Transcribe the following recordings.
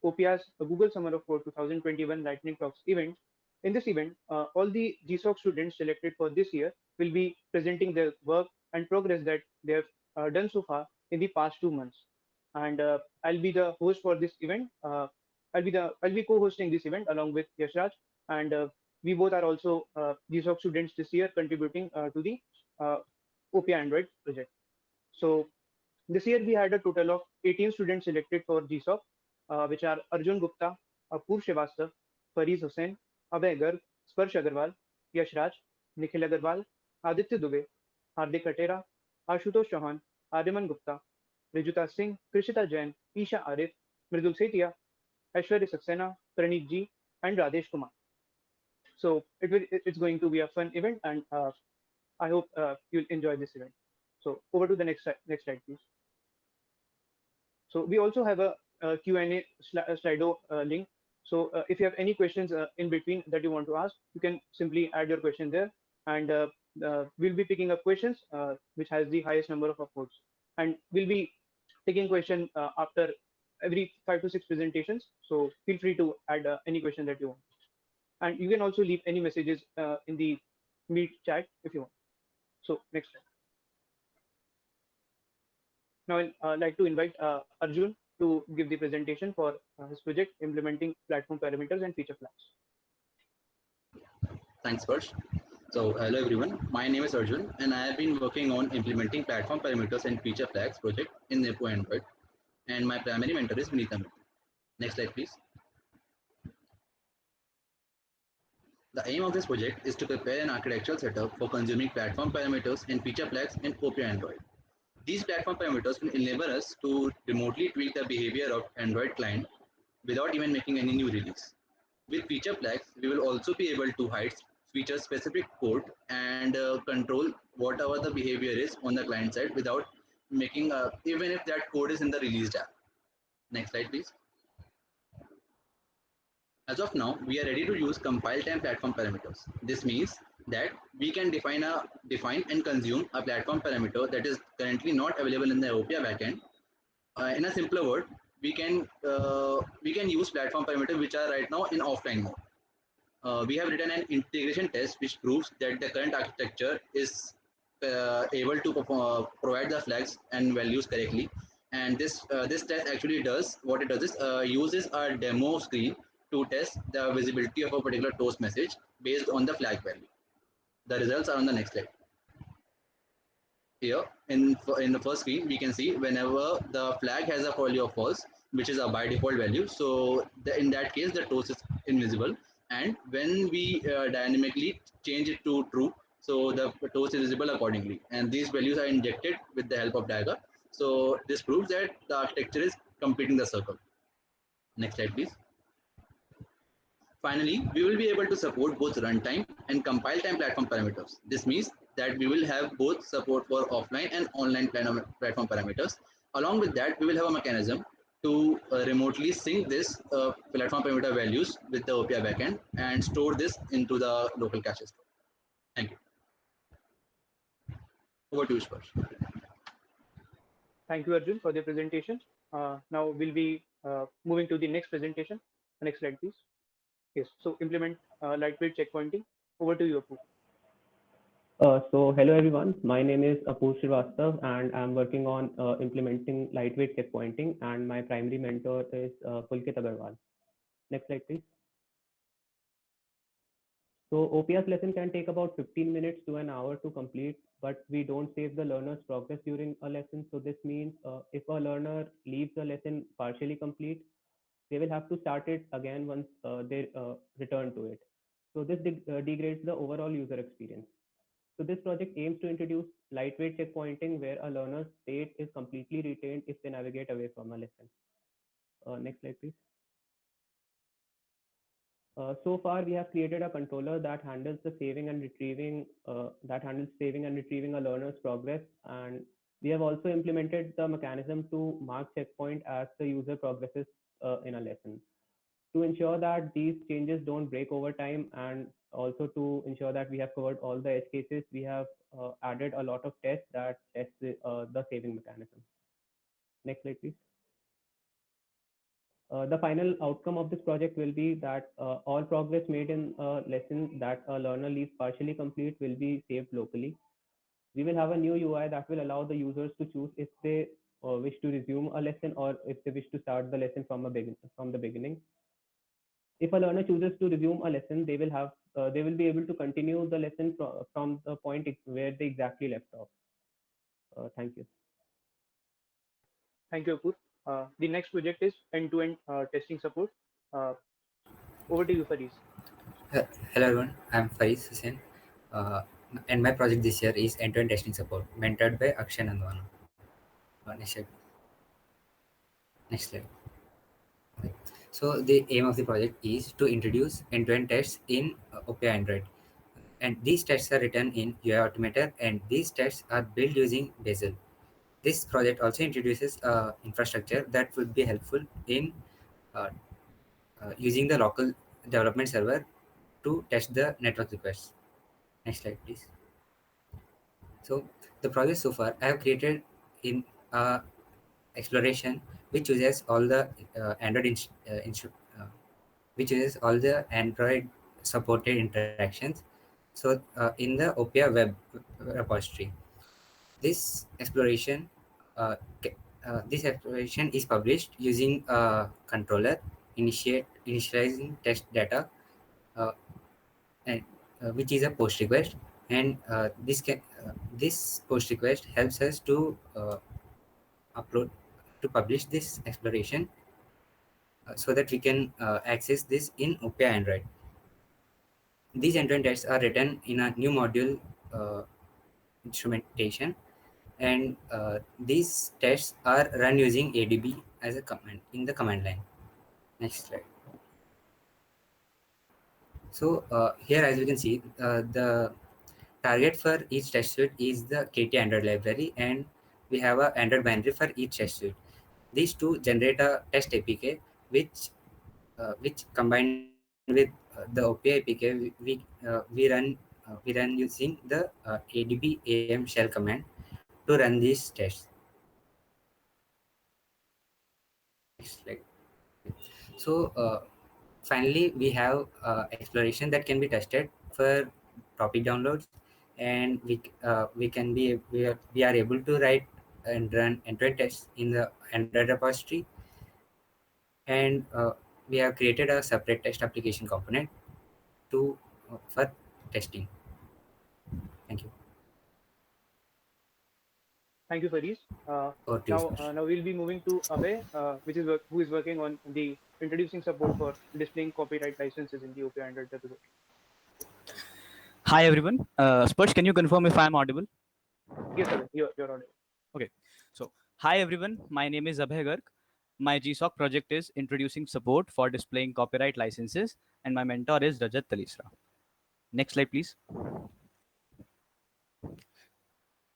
OPIA's Google Summer of Code 2021 Lightning Talks event. In this event, all the GSOC students selected for this year will be presenting their work and progress that they have done so far in the past 2 months. And I'll be the host for this event. I'll be co-hosting this event along with Yashraj, and we both are also GSOC students this year, contributing to the uh, OPI Android project. So this year we had a total of 18 students selected for GSOC, which are Arjun Gupta, Apurv Srivastava, Fariz Hussain, Abhay Garg, Sparsh Agarwal, Yash Raj, Nikhil Agarwal, Aditya Dubey, Hardik Katera, Ashutosh Chauhan, Aryaman Gupta, Rijuta Singh, Krishita Jain, Isha Arif, Mridul Setia, Aishwarya Saxena, Praneet G, and Radesh Kumar. So it's going to be a fun event, and I hope you'll enjoy this event. So over to the next slide, please. So we also have a Q&A Slido link. So if you have any questions in between that you want to ask, you can simply add your question there, and we'll be picking up questions which has the highest number of upvotes, and we'll be taking question after every 5 to 6 presentations. So feel free to add any question that you want, and you can also leave any messages in the Meet chat if you want. So next slide. Now I'd like to invite Arjun to give the presentation for his project implementing platform parameters and feature flags. Thanks, Persh. So, hello everyone. My name is Arjun, and I have been working on implementing platform parameters and feature flags project in Nepo Android. And my primary mentor is Vinita Mitra. Next slide, please. The aim of this project is to prepare an architectural setup for consuming platform parameters and feature flags in OP Android. These platform parameters will enable us to remotely tweak the behavior of Android client without even making any new release. With feature flags, we will also be able to hide feature specific code and control whatever the behavior is on the client side without making even if that code is in the released app. Next slide, please. As of now, we are ready to use compile time platform parameters. This means that we can define and consume a platform parameter that is currently not available in the OPA backend. In a simpler word, we can use platform parameters which are right now in offline mode. We have written an integration test which proves that the current architecture is able to provide the flags and values correctly. And this test actually does what it does is uses a demo screen to test the visibility of a particular toast message based on the flag value. The results are on the next slide. Here in the first screen, we can see whenever the flag has a value of false, which is a by default value. So in that case, the toast is invisible, and when we dynamically change it to true, so the toast is visible accordingly. And these values are injected with the help of Dagger. So this proves that the architecture is completing the circle. Next slide, please. Finally, we will be able to support both runtime and compile time platform parameters. This means that we will have both support for offline and online platform parameters. Along with that, we will have a mechanism to remotely sync this platform parameter values with the OPI backend and store this into the local cache store. Thank you. Over to you, Sparsh. Thank you, Arjun, for the presentation. Now we'll be moving to the next presentation. Next slide, please. Yes, so implement lightweight checkpointing. Over to you, Apu. So hello everyone, my name is Apurv Srivastava and I'm working on implementing lightweight checkpointing, and my primary mentor is Pulkit Agarwal. Next slide please. So OPS lesson can take about 15 minutes to an hour to complete, but we don't save the learner's progress during a lesson. So this means if a learner leaves a lesson partially complete, they will have to start it again once they return to it. So this degrades the overall user experience. So this project aims to introduce lightweight checkpointing where a learner's state is completely retained if they navigate away from a lesson. Next slide, please. So far, we have created a controller that handles the saving and retrieving, a learner's progress, and we have also implemented the mechanism to mark checkpoint as the user progresses in a lesson. To ensure that these changes don't break over time, and also to ensure that we have covered all the edge cases, we have added a lot of tests that test the saving mechanism. Next slide, please. The final outcome of this project will be that all progress made in a lesson that a learner leaves partially complete will be saved locally. We will have a new UI that will allow the users to choose if they wish to resume a lesson or if they wish to start the lesson from the beginning. If a learner chooses to resume a lesson, they will be able to continue the lesson from the point where they exactly left off. Thank you. Thank you, Apur. The next project is end-to-end testing support. Uh, Over to you, Faris. Hello everyone, I'm Faiz Hussain, uh, and my project this year is end-to-end testing support, mentored by Akshay Nandwana. Next slide. Next slide. Okay. So the aim of the project is to introduce end-to-end tests in OPI Android, and these tests are written in UI Automator, and these tests are built using Bazel. This project also introduces infrastructure that would be helpful in uh, using the local development server to test the network requests. Next slide, please. So the project so far I have created in exploration which uses all the Android which uses all the Android supported interactions. So in the Opia web repository, this exploration this exploration is published using a controller initializing test data uh, and which is a post request, and this post request helps us to upload to publish this exploration so that we can access this in OPI Android. These end-to-end tests are written in a new module instrumentation, and these tests are run using ADB as a command in the command line. Next slide. So here, as you can see, the target for each test suite is the KT Android library, and we have a Android binary for each test suite. These two generate a test APK, which combined with the OPI APK, we run using the ADB AM shell command to run these tests. Next slide. So finally, we have exploration that can be tested for topic downloads, and we are able to write and run end-to-end tests in the Android repository, and we have created a separate test application component to for testing. Thank you. Thank you, Faris. Over to you, Smash. Now we'll be moving to Abhay, who is working on the introducing support for displaying copyright licenses in the OPI Android repository. Hi everyone. Spurge, can you confirm if I'm audible? Yes, Abhay, you're audible. Okay. So, hi everyone. My name is Abhay Garg. My GSOC project is introducing support for displaying copyright licenses, and my mentor is Rajat Talisra. Next slide, please.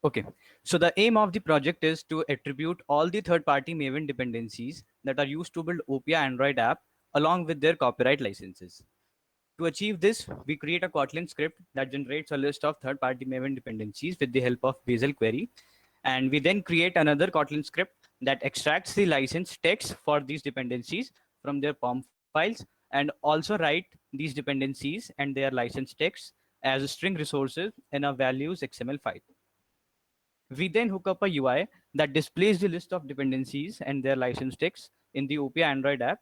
Okay. So the aim of the project is to attribute all the third-party Maven dependencies that are used to build OPI Android app along with their copyright licenses. To achieve this, we create a Kotlin script that generates a list of third-party Maven dependencies with the help of Bazel query. And we then create another Kotlin script that extracts the license text for these dependencies from their POM files and also write these dependencies and their license text as string resources in a values XML file. We then hook up a UI that displays the list of dependencies and their license text in the OPI Android app.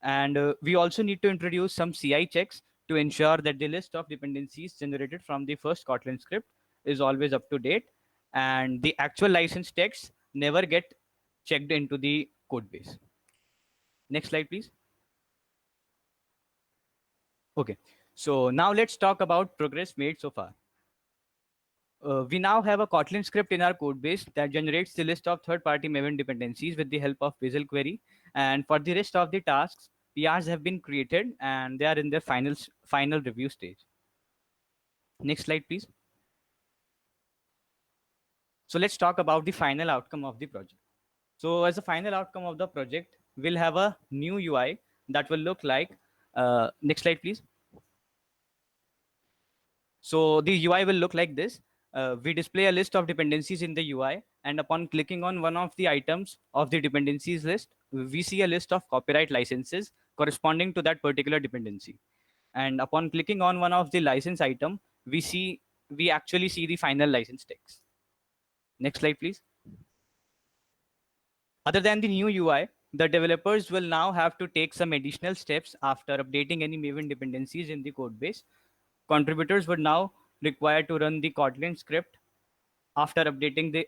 And we also need to introduce some CI checks to ensure that the list of dependencies generated from the first Kotlin script is always up to date, and the actual license text never get checked into the code base. Next slide, please. Okay, so now let's talk about progress made so far. We now have a Kotlin script in our code base that generates the list of third-party Maven dependencies with the help of Bazel query. And for the rest of the tasks, PRs have been created and they are in their final review stage. Next slide, please. So let's talk about the final outcome of the project. So as a final outcome of the project, we'll have a new UI that will look like, next slide, please. So the UI will look like this. We display a list of dependencies in the UI, And upon clicking on one of the items of the dependencies list, we see a list of copyright licenses corresponding to that particular dependency. And upon clicking on one of the license item, we actually see the final license text. Next slide, please. Other than the new UI, the developers will now have to take some additional steps after updating any Maven dependencies in the code base. Contributors would now require to run the Kotlin script after updating the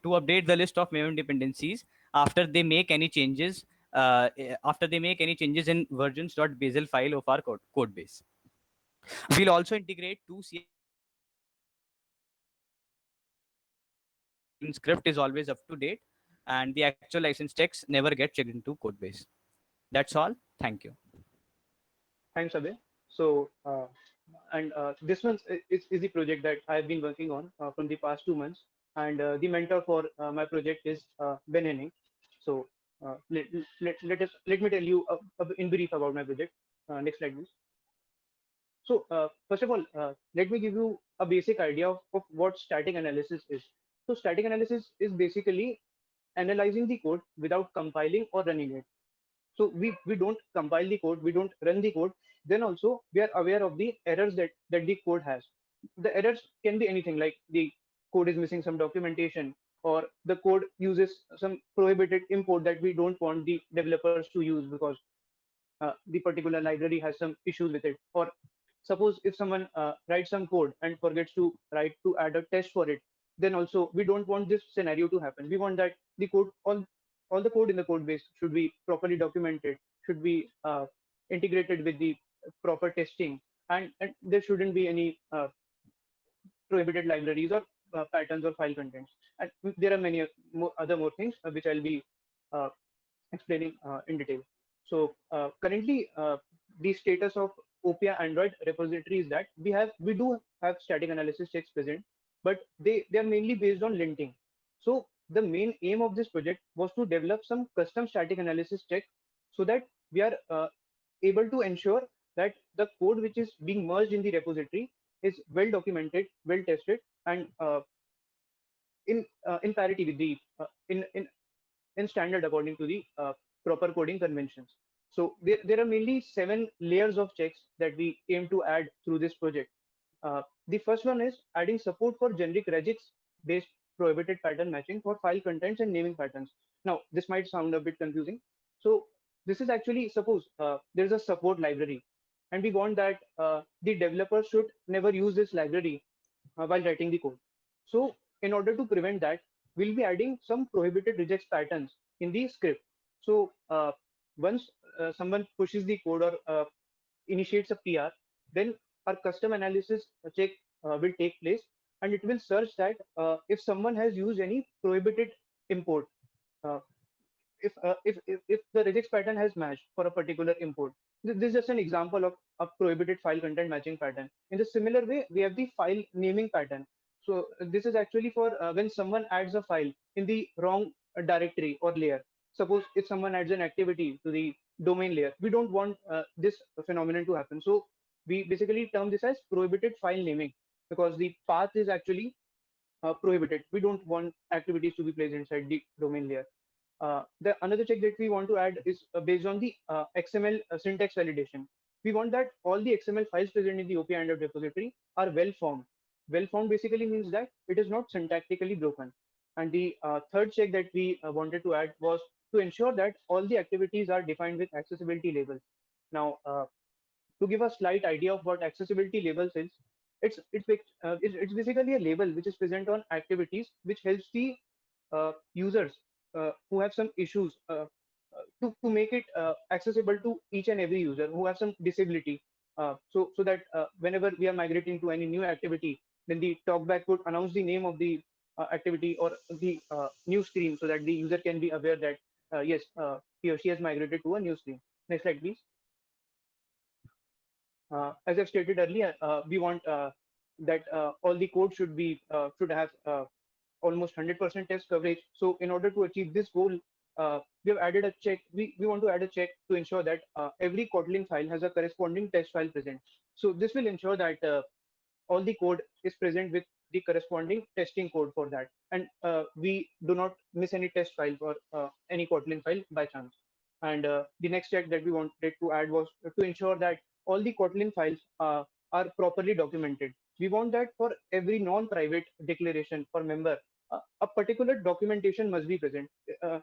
to update the list of Maven dependencies after they make any changes in versions.basel file of our code base. We'll also integrate two script is always up to date, and the actual license text never get checked into code base. That's all. Thank you. Thanks, Abhay. So, this one is the project that I've been working on from the past 2 months, and the mentor for my project is Ben Henning. So, let me tell you in brief about my project. Next slide, please. So, first of all, let me give you a basic idea of what static analysis is. So, static analysis is basically analyzing the code without compiling or running it. So we don't compile the code, we don't run the code. Then also we are aware of the errors that the code has. The errors can be anything, like the code is missing some documentation, or the code uses some prohibited import that we don't want the developers to use because the particular library has some issues with it. Or suppose if someone writes some code and forgets to add a test for it, then also we don't want this scenario to happen. We want that the code, all the code in the code base should be properly documented, should be integrated with the proper testing, and there shouldn't be any prohibited libraries or patterns or file contents. And there are many more things which I'll be uh, explaining in detail. So currently, the status of Opia Android repository is that we do have static analysis checks present, but they are mainly based on linting. So the main aim of this project was to develop some custom static analysis check so that we are able to ensure that the code which is being merged in the repository is well documented, well tested, and in parity with the in standard according to the proper coding conventions. So there are mainly 7 layers of checks that we aim to add through this project. The first one is adding support for generic regex-based prohibited pattern matching for file contents and naming patterns. Now, this might sound a bit confusing. So this is actually, suppose there's a support library, and we want that the developer should never use this library while writing the code. So in order to prevent that, we'll be adding some prohibited regex patterns in the script. So once someone pushes the code or initiates a PR, then our custom analysis check will take place, and it will search that if someone has used any prohibited import, uh, if the regex pattern has matched for a particular import. This is just an example of a prohibited file content matching pattern. In the similar way, we have the file naming pattern. So this is actually for when someone adds a file in the wrong directory or layer. Suppose if someone adds an activity to the domain layer, we don't want this phenomenon to happen. So we basically term this as prohibited file naming, because the path is actually prohibited. We don't want activities to be placed inside the domain layer. The another check that we want to add is based on the XML syntax validation. We want that all the XML files present in the OP Android repository are well formed. Well formed basically means that it is not syntactically broken. And the third check that we wanted to add was to ensure that all the activities are defined with accessibility labels. Now, to give a slight idea of what accessibility labels is, it's basically a label which is present on activities which helps the users who have some issues to make it accessible to each and every user who have some disability. So that whenever we are migrating to any new activity, then the talkback would announce the name of the activity or the new screen, so that the user can be aware that yes, he or she has migrated to a new screen. Next slide, please. As I've stated earlier, we want that all the code should have almost 100% test coverage. So in order to achieve this goal, we have added a check. We want to add a check to ensure that every Kotlin file has a corresponding test file present. So this will ensure that all the code is present with the corresponding testing code for that. And we do not miss any test file for any Kotlin file by chance. And the next check that we wanted to add was to ensure that all the Kotlin files are properly documented. We want that for every non-private declaration for member, a particular documentation must be present.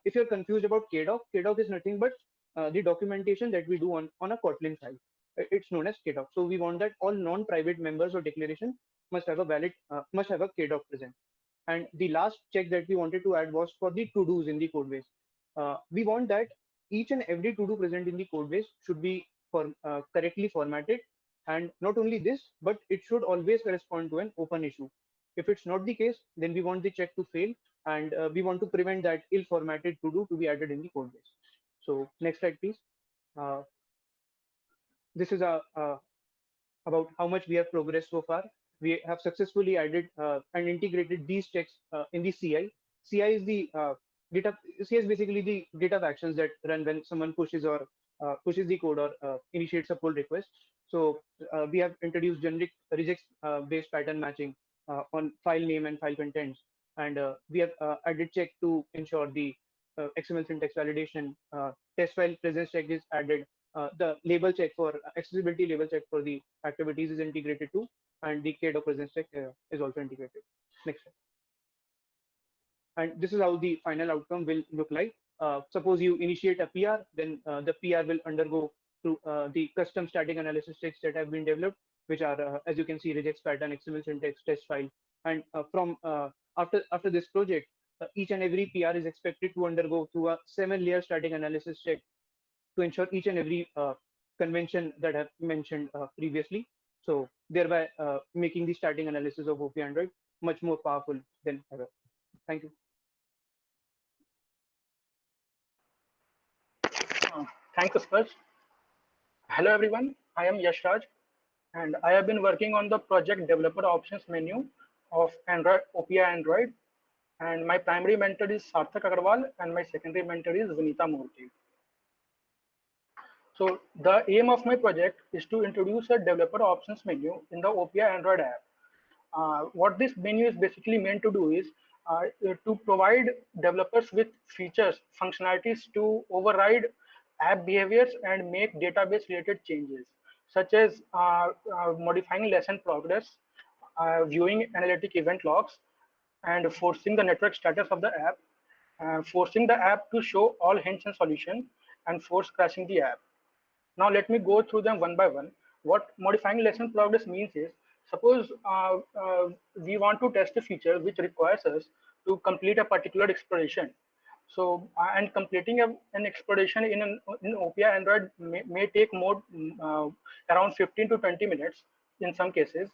If you're confused about KDoc, KDoc is nothing but the documentation that we do on a Kotlin file. It's known as KDoc. So we want that all non-private members or declaration must have a valid, must have a KDoc present. And the last check that we wanted to add was for the to-dos in the code base. We want that each and every to-do present in the code base should be correctly formatted. And not only this, but it should always correspond to an open issue. If it's not the case, then we want the check to fail, and we want to prevent that ill-formatted to-do to be added in the code base. So next slide, please. This is about how much we have progressed so far. We have successfully added and integrated these checks in the CI. CI is the CI is basically the GitHub actions that run when someone pushes pushes the code or initiates a pull request. So we have introduced generic regex based pattern matching on file name and file contents, and we have added check to ensure the XML syntax validation. Test file presence check is added. The label check for accessibility label check for the activities is integrated too, and the KDoc presence check is also integrated. Next slide. And this is how the final outcome will look like. Suppose you initiate a PR, then the PR will undergo through the custom static analysis checks that have been developed, which are, as you can see, regex pattern, XML syntax, test file. And from after this project, each and every PR is expected to undergo through a 7-layer static analysis check to ensure each and every convention that I've mentioned previously. So thereby making the static analysis of OP Android much more powerful than ever. Thank you. Thanks, Spurge. Hello, everyone. I am Yashraj, and I have been working on the project developer options menu of Android OPI Android. And my primary mentor is Sarthak Agarwal, and my secondary mentor is Vinita Murthy. So the aim of my project is to introduce a developer options menu in the OPI Android app. What this menu is basically meant to do is to provide developers with features, functionalities to override app behaviors and make database related changes, such as modifying lesson progress, viewing analytic event logs, and forcing the network status of the app, forcing the app to show all hints and solution, and force crashing the app. Now let me go through them one by one. What modifying lesson progress means is, suppose we want to test a feature which requires us to complete a particular exploration. So and completing an exploration in OPI Android may take more around 15 to 20 minutes in some cases.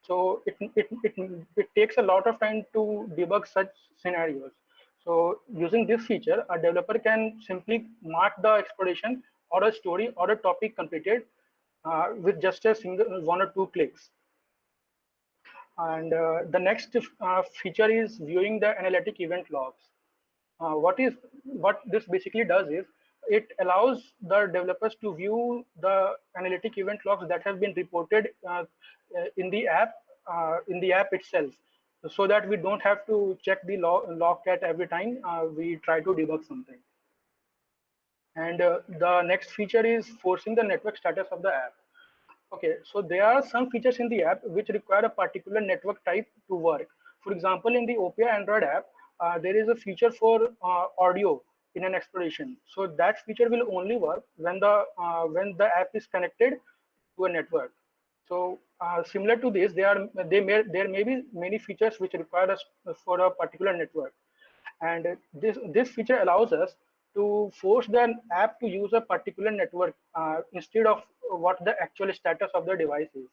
So it takes a lot of time to debug such scenarios. So using this feature, a developer can simply mark the exploration or a story or a topic completed with just a single 1 or 2 clicks. And the next feature is viewing the analytic event logs. What this basically does is it allows the developers to view the analytic event logs that have been reported in the app itself, so that we don't have to check the logcat every time we try to debug something. And the next feature is forcing the network status of the app. Okay, so there are some features in the app which require a particular network type to work. For example, in the OPI Android app, there is a feature for audio in an exploration. So that feature will only work when the app is connected to a network. So similar to this, there may be many features which require us for a particular network, and this feature allows us to force the app to use a particular network instead of what the actual status of the device is.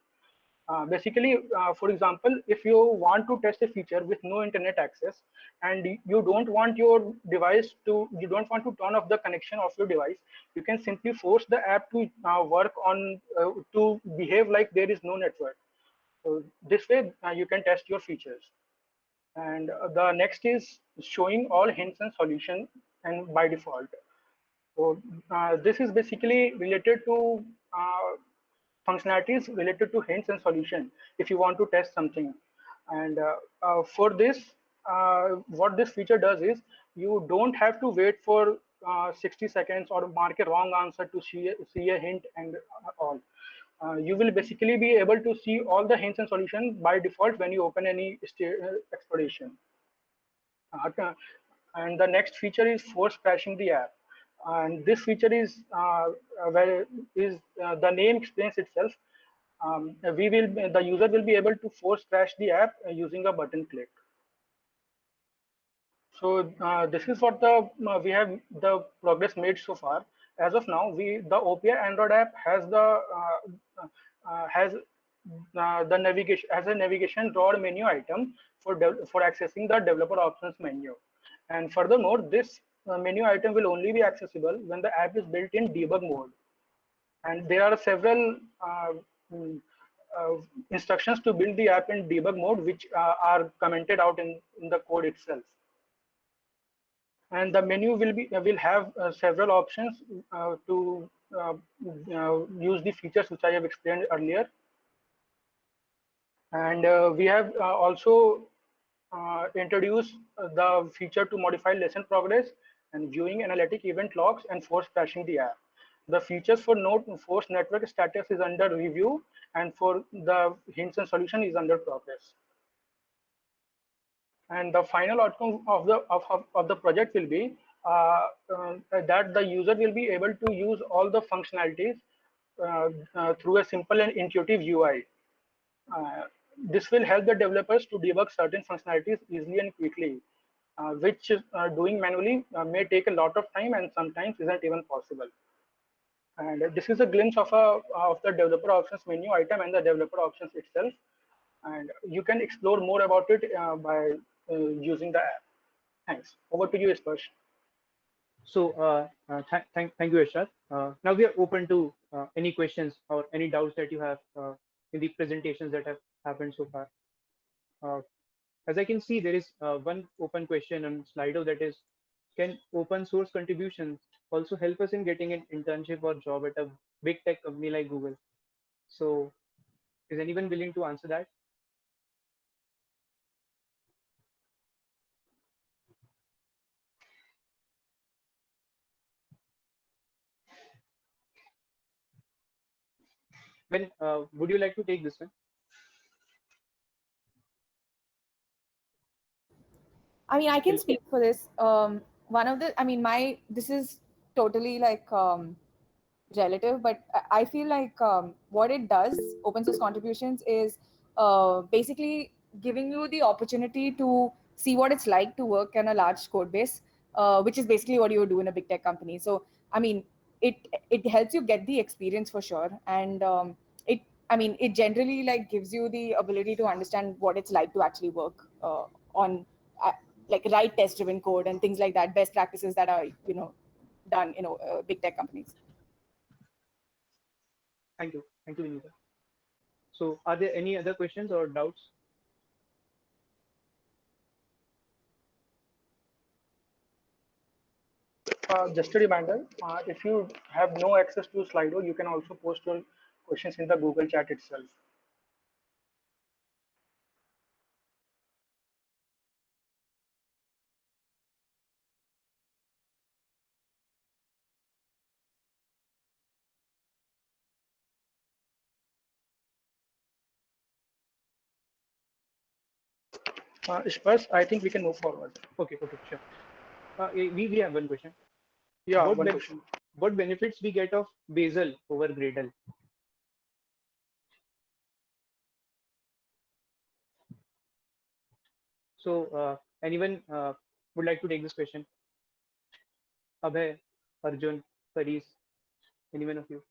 Basically, for example, if you want to test a feature with no internet access and you don't want to turn off the connection of your device, you can simply force the app to work on to behave like there is no network. So this way you can test your features. And the next is showing all hints and solution and by default. So this is basically related to functionalities related to hints and solution if you want to test something. And for this, what this feature does is you don't have to wait for 60 seconds or mark a wrong answer to see a hint and all. You will basically be able to see all the hints and solutions by default when you open any exploration. And the next feature is force crashing the app. And this feature is the name explains itself. The user will be able to force crash the app using a button click. So this is what we have the progress made so far. As of now, the OPI Android app has the navigation as a navigation drawer menu item for accessing the developer options menu. And furthermore, this menu item will only be accessible when the app is built in debug mode. And there are several mm, uh, instructions to build the app in debug mode, which are commented out in the code itself. And the menu will have several options to use the features which I have explained earlier. And we have also introduced the feature to modify lesson progress and viewing analytic event logs and force crashing the app. The features for node force network status is under review, and for the hints and solution is under progress. And the final outcome of the project will be that the user will be able to use all the functionalities through a simple and intuitive UI. This will help the developers to debug certain functionalities easily and quickly, which doing manually may take a lot of time and sometimes isn't even possible. And this is a glimpse of the developer options menu item and the developer options itself. And you can explore more about it by using the app. Thanks. Over to you, Sparsh. So thank you, Ashraf. Now we are open to any questions or any doubts that you have in the presentations that have happened so far. As I can see, there is one open question on Slido, that is, can open source contributions also help us in getting an internship or job at a big tech company like Google? So is anyone willing to answer that? When would you like to take this one? I mean, I can speak for this. One of the, I mean, this is totally like relative, but I feel like what it does, open source contributions, is basically giving you the opportunity to see what it's like to work in a large code base, which is basically what you do in a big tech company. So, I mean, it helps you get the experience for sure, and it generally like gives you the ability to understand what it's like to actually work on like write test driven code and things like that, best practices that are done in big tech companies. Thank you, Vinita. So are there any other questions or doubts? Just a reminder, if you have no access to Slido, you can also post your questions in the Google chat itself. Sparsh, I think we can move forward. Okay, sure. We have one question. Yeah, what one question. What benefits we get of Bazel over Gradle? So anyone would like to take this question? Abhay, Arjun, Paris, anyone of you?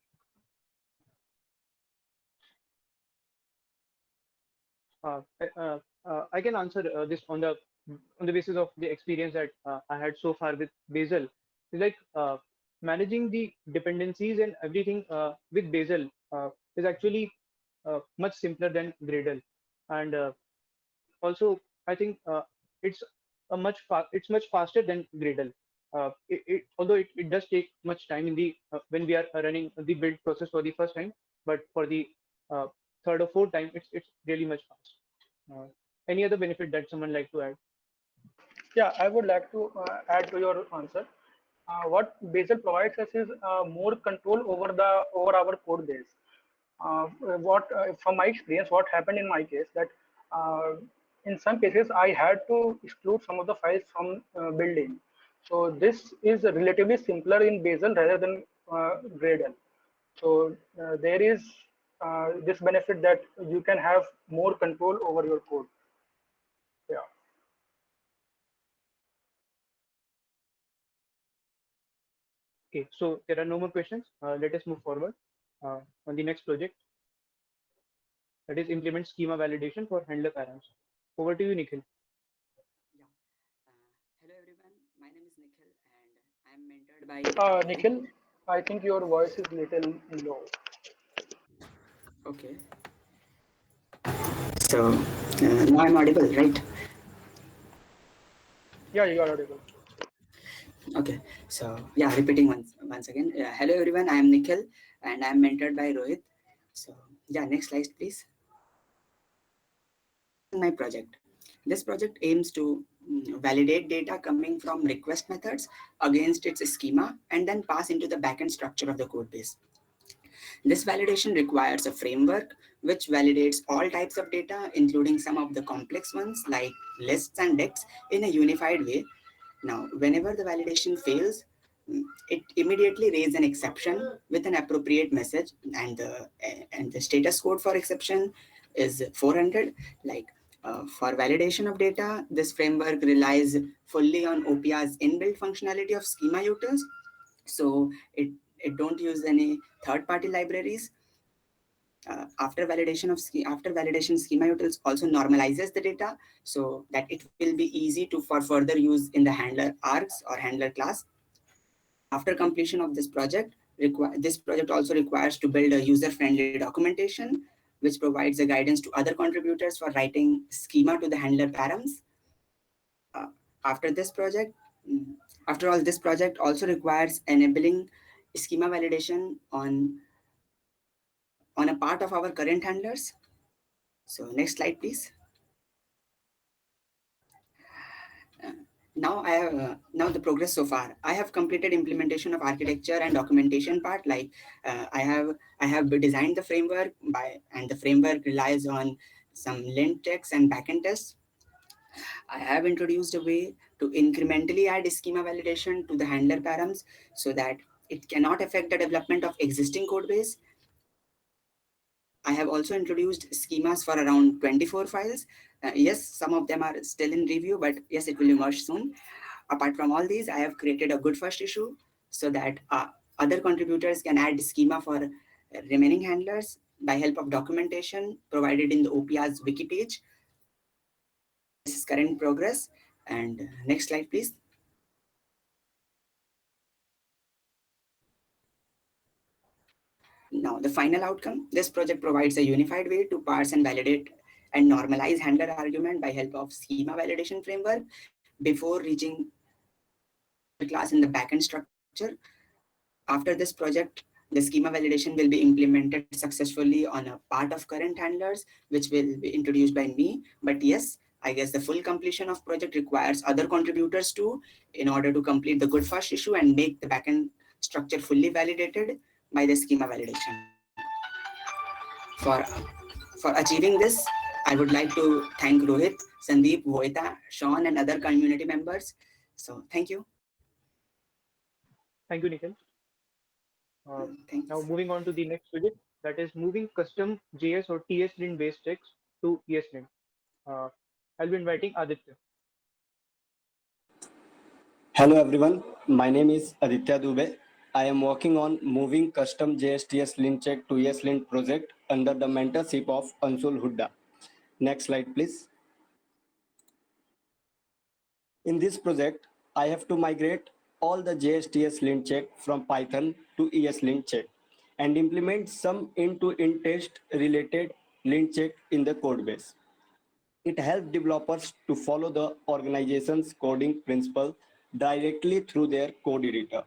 I can answer this on the basis of the experience that I had so far with Bazel. It's like managing the dependencies and everything with Bazel is actually much simpler than Gradle, and also I think it's it's much faster than Gradle. Although it does take much time in the when we are running the build process for the first time, but for the third or fourth time, it's really much fast. Any other benefit that someone like to add? Yeah, I would like to add to your answer. What Bazel provides us is more control over our code base. What From my experience, what happened in my case that uh, in some cases I had to exclude some of the files from building. So this is relatively simpler in Bazel rather than Gradle. So there is this benefit that you can have more control over your code. Yeah. Okay, so there are no more questions. Let us move forward on the next project, that is implement schema validation for handler params. Over to you, Nikhil. Yeah. Hello everyone. My name is Nikhil and I'm mentored by Rohit. Nikhil, I think your voice is little low. Okay. So now I'm audible, right? Yeah, you are audible. Okay. So yeah, repeating once again. Hello everyone. I am Nikhil and I'm mentored by Rohit. So yeah, next slide please. My project. This project aims to validate data coming from request methods against its schema and then pass into the backend structure of the code base. This validation requires a framework which validates all types of data, including some of the complex ones like lists and decks, in a unified way. Now, whenever the validation fails, it immediately raises an exception with an appropriate message, and the status code for exception is 400. Like for validation of data, this framework relies fully on OPR's inbuilt functionality of schema utils, so it don't use any third-party libraries. After validation, schema utils also normalizes the data so that it will be easy to for further use in the handler args or handler class. After completion of this project, this project also requires to build a user-friendly documentation which provides a guidance to other contributors for writing schema to the handler params. Uh, after this project, mm, After all, this project also requires enabling schema validation on a part of our current handlers. So next slide, please. Uh, now the progress so far. I have completed implementation of architecture and documentation part. Like I have designed the framework and the framework relies on some lint checks and backend tests. I have introduced a way to incrementally add schema validation to the handler params so that it cannot affect the development of existing code base. I have also introduced schemas for around 24 files. Yes, some of them are still in review, but yes, it will emerge soon. Apart from all these, I have created a good first issue so that other contributors can add schema for remaining handlers by help of documentation provided in the OPR's wiki page. This is current progress. And next slide, please. Now, the final outcome. This project provides a unified way to parse and validate and normalize handler argument by help of schema validation framework before reaching the class in the backend structure. After this project, the schema validation will be implemented successfully on a part of current handlers, which will be introduced by me. But yes, I guess the full completion of project requires other contributors too, in order to complete the good first issue and make the backend structure fully validated by the schema validation. For, for achieving this, I would like to thank Rohit, Sandeep, Voita, Sean, and other community members. So thank you. Thank you, Nikhil. Thanks. Now moving on to the next project, that is moving custom JS or TSLint based checks to ESLint. I'll be inviting Aditya. Hello everyone, my name is Aditya Dubey. I am working on moving custom JSTS lint check to ESLint project under the mentorship of Anshul Hooda. Next slide, please. In this project, I have to migrate all the JSTS lint check from Python to ESLint check and implement some end-to-end test related lint check in the code base. It helps developers to follow the organization's coding principle directly through their code editor.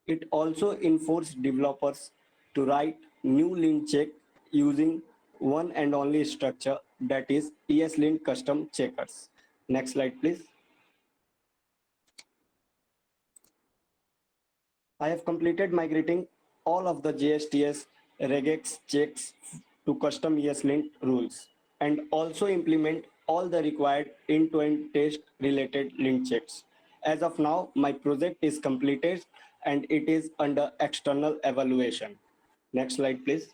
It also enforces developers to write new lint check using one and only structure that is ESLint custom checkers. Next slide, please. I have completed migrating all of the JSTS regex checks to custom ESLint rules and also implement all the required end-to-end test related lint checks. As of now, my project is completed and it is under external evaluation. Next slide, please.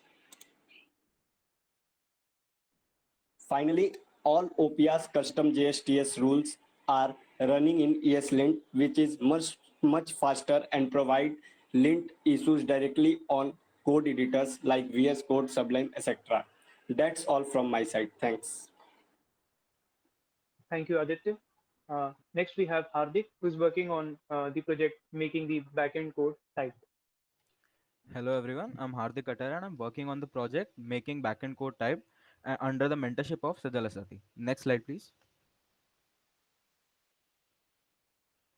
Finally, all OPR's custom JSTS rules are running in ESLint, which is much faster and provide lint issues directly on code editors like VS Code, Sublime, etc. That's all from my side. Thanks. Thank you, Aditya. Next, we have Hardik, who's working on the project making the backend code typed. Hello everyone, I'm Hardik Katara and I'm working on the project making backend code type under the mentorship of Sajal Asati. Next slide please.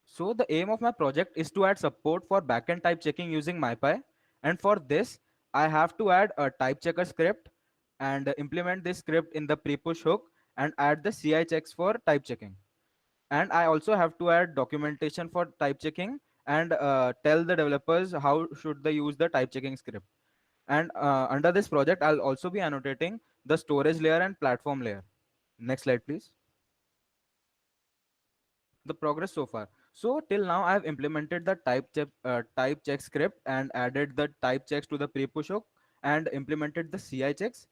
So the aim of my project is to add support for backend type checking using MyPy, and for this I have to add a type checker script and implement this script in the pre-push hook and add the CI checks for type checking. And I also have to add documentation for type checking and tell the developers how should they use the type checking script. And under this project, I'll also be annotating the storage layer and platform layer. Next slide, please. The progress so far. So till now, I have implemented the type check script and added the type checks to the pre-push hook and implemented the CI checks.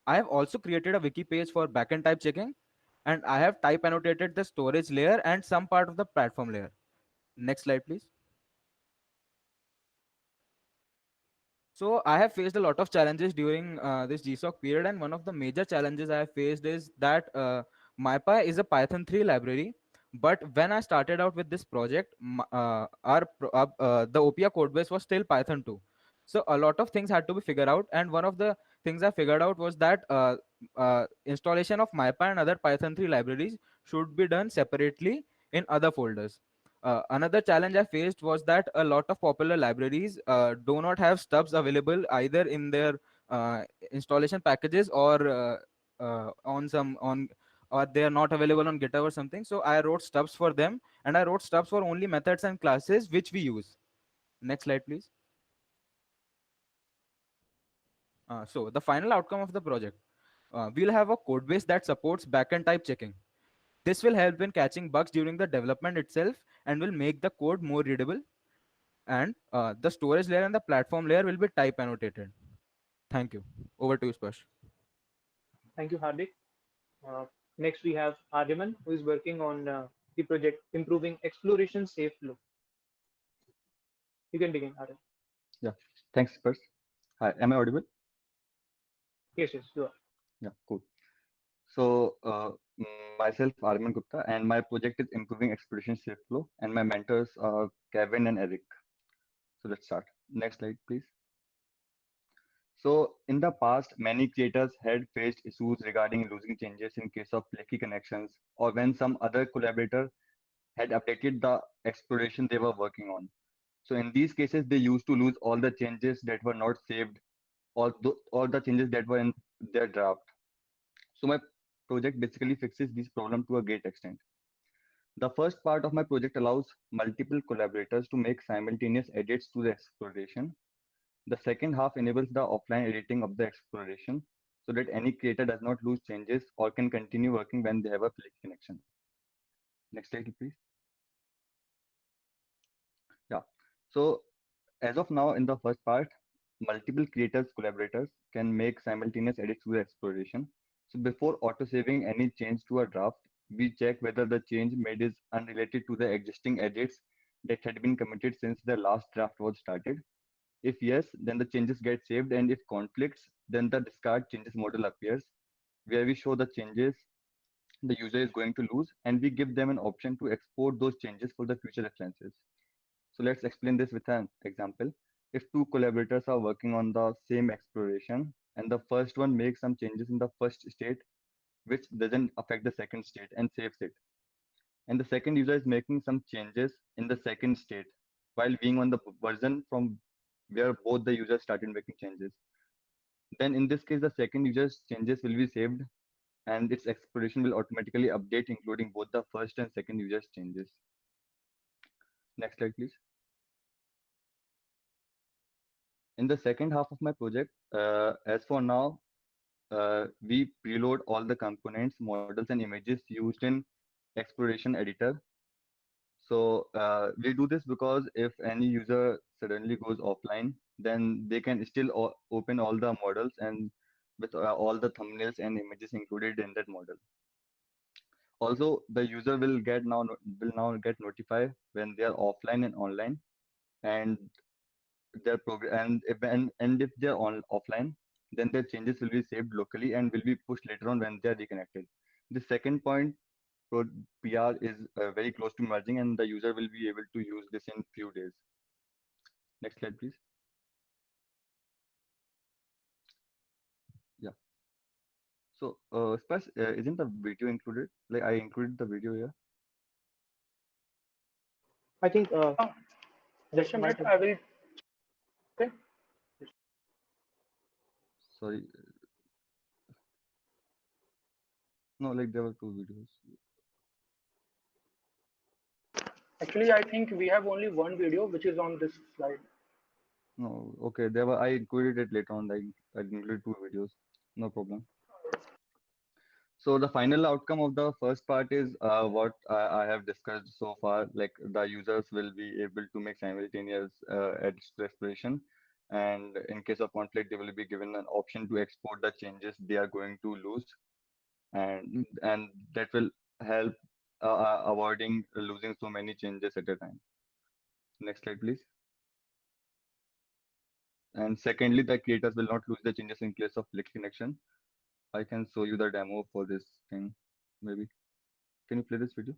I have also created a wiki page for backend type checking, and I have type annotated the storage layer and some part of the platform layer. Next slide, please. So I have faced a lot of challenges during this GSOC period, and one of the major challenges I have faced is that MyPy is a Python 3 library. But when I started out with this project, the OPR codebase was still Python 2. So a lot of things had to be figured out, and one of the things I figured out was that installation of MyPy and other Python 3 libraries should be done separately in other folders. Another challenge I faced was that a lot of popular libraries do not have stubs available either in their installation packages or or they are not available on GitHub or something. So I wrote stubs for them, and I wrote stubs for only methods and classes which we use. Next slide, please. So the final outcome of the project, we'll have a code base that supports backend type checking. This will help in catching bugs during the development itself and will make the code more readable. And the storage layer and the platform layer will be type annotated. Thank you. Over to you, Sparsh. Thank you, Hardik. Next, we have Aryaman, who is working on the project improving exploration safe flow. You can begin, Aryaman. Yeah, thanks, Spurs. Hi, am I audible? Yes, you are. Yeah, cool. So, myself, Arman Gupta, and my project is improving exploration safe flow, and my mentors are Kevin and Eric. So let's start. Next slide, please. So in the past, many creators had faced issues regarding losing changes in case of flaky connections or when some other collaborator had updated the exploration they were working on. So in these cases, they used to lose all the changes that were not saved or all the changes that were in their draft. So my project basically fixes this problem to a great extent. The first part of my project allows multiple collaborators to make simultaneous edits to the exploration. The second half enables the offline editing of the exploration so that any creator does not lose changes or can continue working when they have a flaky connection. Next slide, please. Yeah. So as of now, in the first part, multiple creators, collaborators can make simultaneous edits to the exploration. So before auto-saving any change to a draft, we check whether the change made is unrelated to the existing edits that had been committed since the last draft was started. If yes, then the changes get saved, and if conflicts, then the discard changes model appears, where we show the changes the user is going to lose, and we give them an option to export those changes for the future references. So let's explain this with an example. If two collaborators are working on the same exploration, and the first one makes some changes in the first state, which doesn't affect the second state and saves it. And the second user is making some changes in the second state while being on the version from where both the users started making changes. Then in this case, the second user's changes will be saved and its exploration will automatically update, including both the first and second user's changes. Next slide, please. In the second half of my project, as for now, we preload all the components, models, and images used in Exploration Editor. So we do this because if any user suddenly goes offline, then they can still open all the models and with all the thumbnails and images included in that model. Also, the user will now get notified when they are offline and online, and their program and if they're on offline, then their changes will be saved locally and will be pushed later on when they are reconnected. The second point, PR is very close to merging, and the user will be able to use this in few days. Next slide, please. Yeah. So, Sparsh, isn't the video included? Like I included the video here. I think Just a might minute, have. I will. Okay. Sorry. No, like there were two videos. Actually, I think we have only one video which is on this slide. No, okay. There were I included it later on. Like I included two videos. No problem. So the final outcome of the first part is what I have discussed so far. Like the users will be able to make simultaneous exploration, and in case of conflict, they will be given an option to export the changes they are going to lose, and that will help avoiding losing so many changes at a time. Next slide, please. And secondly, the creators will not lose the changes in case of glitch connection. I can show you the demo for this thing, maybe. Can you play this video?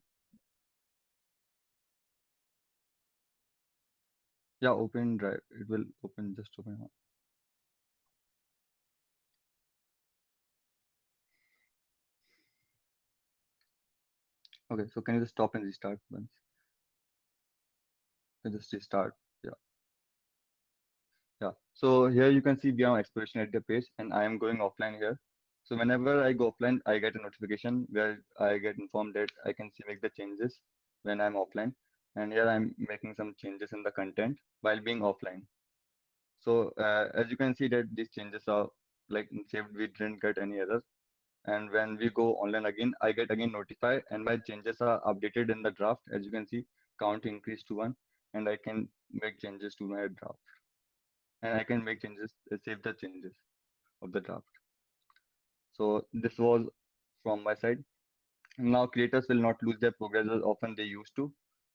Yeah, open drive. It will open, just open up. Okay, so can you just stop and restart once? You can just restart. Yeah. Yeah. So here you can see we are exploration at the page and I am going offline here. So whenever I go offline, I get a notification where I get informed that I can see make the changes when I'm offline. And here I'm making some changes in the content while being offline. So as you can see that these changes are like saved, we didn't get any errors. And when we go online again, I get again notified and my changes are updated in the draft. As you can see, count increased to 1 and I can make changes to my draft. And I can make changes, save the changes of the draft. So this was from my side. Now creators will not lose their progress as often they used to.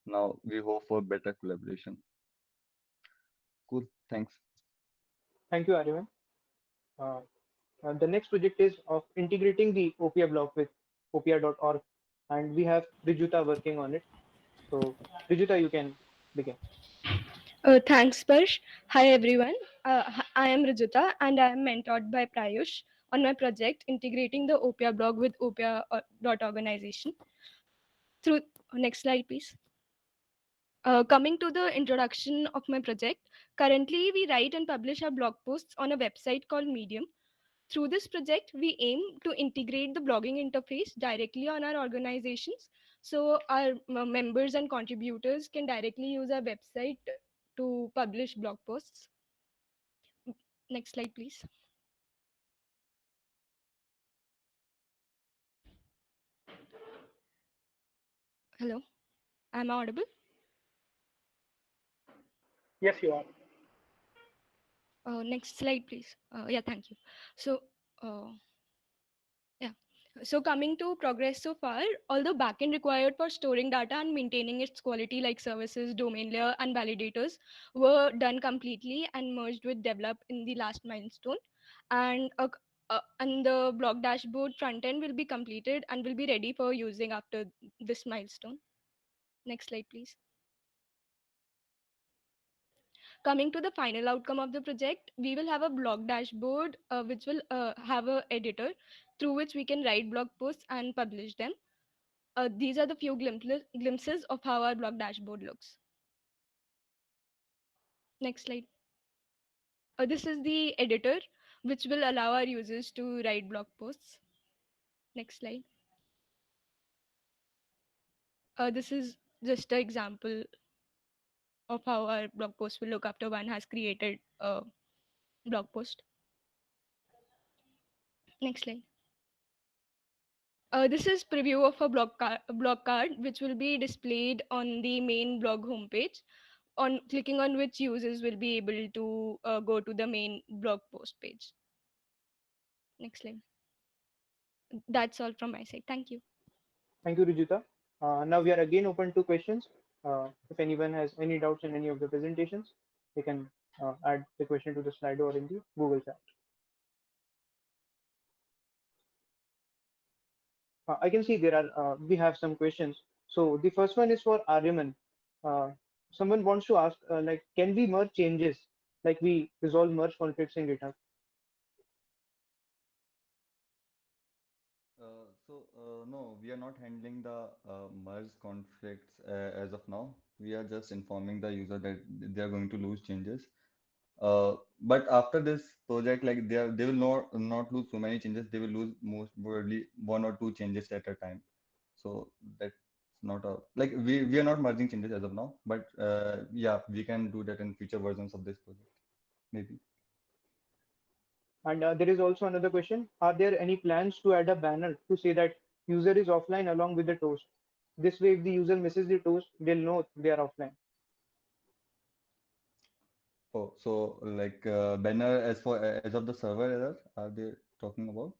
Now we hope for better collaboration. Cool, thanks. Thank you, Arivan. Uh, the next project is of integrating the OPR block with OPR.org, and we have Rijuta working on it. So, Rijuta, you can begin. Thanks, Sparsh. Hi, everyone. I am Rijuta, and I am mentored by Prayush on my project integrating the OPR blog with OPR.organization. Through next slide, please. Coming to the introduction of my project, currently we write and publish our blog posts on a website called Medium. Through this project, we aim to integrate the blogging interface directly on our organizations. So our members and contributors can directly use our website to publish blog posts. Next slide, please. Hello, am I audible? Yes, you are. Next slide, please. Yeah, thank you. So, yeah. So coming to progress so far, all the backend required for storing data and maintaining its quality like services, domain layer, and validators were done completely and merged with develop in the last milestone. And the blog dashboard front end will be completed and will be ready for using after this milestone. Next slide, please. Coming to the final outcome of the project, we will have a blog dashboard which will have a editor through which we can write blog posts and publish them. These are the few glimpses of how our blog dashboard looks. Next slide. This is the editor which will allow our users to write blog posts. Next slide. This is just an example of how our blog post will look after one has created a blog post. Next slide. This is preview of a blog card, which will be displayed on the main blog homepage. On clicking on which users will be able to go to the main blog post page. Next slide. That's all from my side. Thank you. Thank you, Rijita. Now we are again open to questions. If anyone has any doubts in any of the presentations, they can add the question to the slide or in the Google chat. I can see there are we have some questions. So the first one is for Aryaman. Someone wants to ask, like, can we merge changes, like we resolve merge conflicts in GitHub? No, we are not handling the merge conflicts as of now. We are just informing the user that they are going to lose changes. But after this project, like they will not lose so many changes. They will lose most probably one or two changes at a time. So that's not a like we are not merging changes as of now. But yeah, we can do that in future versions of this project, maybe. And there is also another question. Are there any plans to add a banner to say that user is offline along with the toast? This way, if the user misses the toast, they'll know they are offline. Oh, so like banner as of the server error, are they talking about?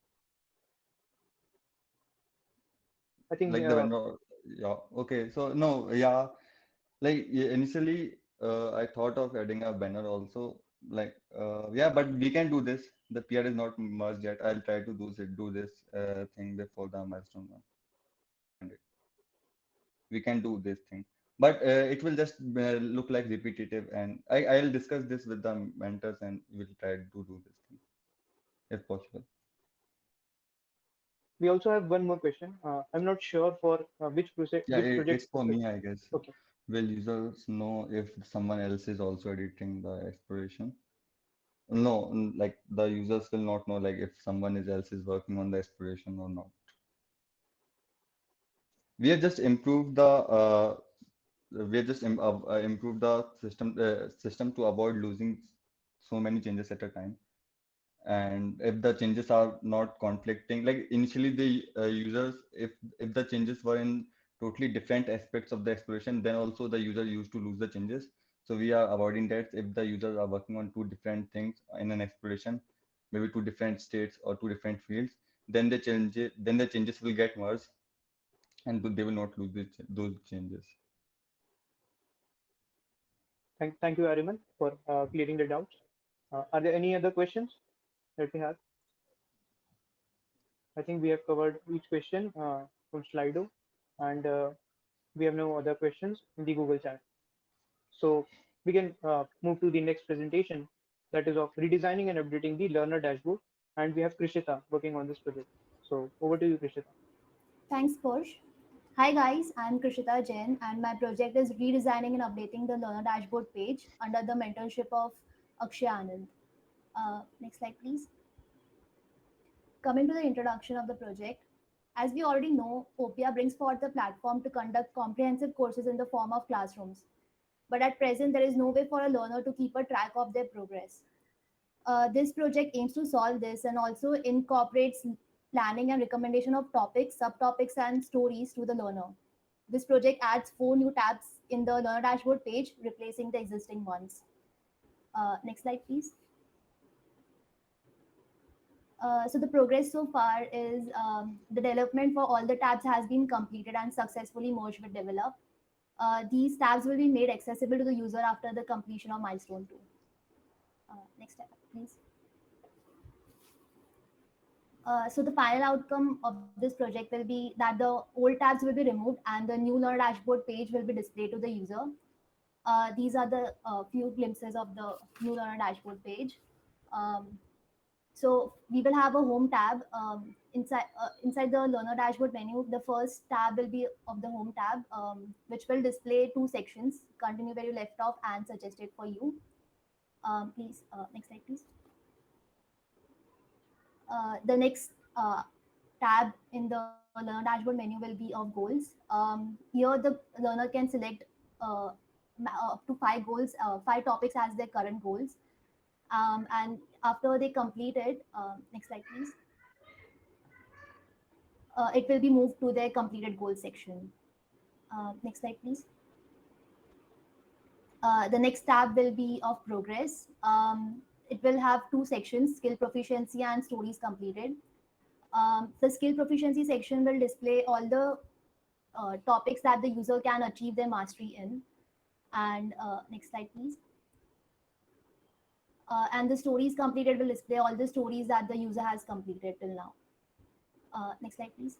I think Like the vendor, yeah. Okay, so no, yeah. Like initially, I thought of adding a banner also. Like yeah, but we can do this. The PR is not merged yet. I'll try to do this thing before the milestone one. We can do this thing, but it will just look like repetitive. And I'll discuss this with the mentors, and we'll try to do this thing if possible. we also have one more question. I'm not sure for Yeah, which project. it's for me, I guess. Okay. Will users know if someone else is also editing the exploration? No, like the users will not know like if someone else is working on the exploration or not. We have just improved the improved the system to avoid losing so many changes at a time. And if the changes are not conflicting, like initially the users, if the changes were in totally different aspects of the exploration, then also the user used to lose the changes. So we are avoiding that. If the users are working on two different things in an exploration, maybe two different states or two different fields, then the changes will get merged, and they will not lose those changes. Thank you, Ariman, for clearing the doubts. Are there any other questions that we have? I think we have covered each question from Slido, and we have no other questions in the Google chat. So we can move to the next presentation, that is of redesigning and updating the learner dashboard. And we have Krishita working on this project. So over to you, Krishita. Thanks, Posh. Hi guys, I'm Krishita Jain and my project is redesigning and updating the learner dashboard page under the mentorship of Akshay Anand. Next slide, please. Coming to the introduction of the project, as we already know, Opia brings forth the platform to conduct comprehensive courses in the form of classrooms. But at present, there is no way for a learner to keep a track of their progress. This project aims to solve this and also incorporates planning and recommendation of topics, subtopics, and stories to the learner. This project adds 4 new tabs in the learner dashboard page, replacing the existing ones. Next slide, please. So the progress so far is the development for all the tabs has been completed and successfully merged with develop. These tabs will be made accessible to the user after the completion of milestone 2. Next step, please. So the final outcome of this project will be that the old tabs will be removed and the new learner dashboard page will be displayed to the user. These are the few glimpses of the new learner dashboard page. So we will have a home tab inside the learner dashboard menu. The first tab will be of the home tab, which will display 2 sections: continue where you left off and suggested for you. Please, next slide, please. The next tab in the learner dashboard menu will be of goals. Here the learner can select up to 5 goals, 5 topics as their current goals. And after they complete it, next slide please, it will be moved to their completed goals section. Next slide please. The next tab will be of progress. It will have 2 sections, skill proficiency and stories completed. The skill proficiency section will display all the topics that the user can achieve their mastery in. And next slide please. And the stories completed will display all the stories that the user has completed till now. Next slide please.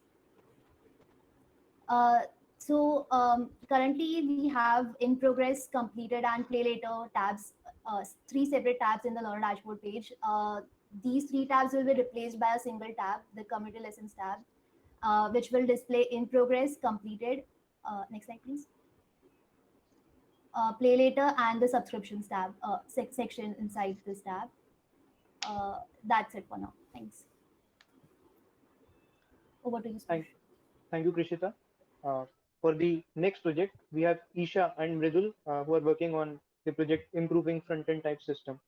Currently we have in progress, completed and play later tabs, 3 separate tabs in the learner dashboard page. These 3 tabs will be replaced by a single tab, the community lessons tab, which will display in progress, completed. Next slide please. Play later and the subscriptions tab, section inside this tab. That's it for now. Thanks. Over to you, Sparsh. Thank you, Krishita. For the next project, we have Isha and Mridul who are working on the project Improving Front-End Type System.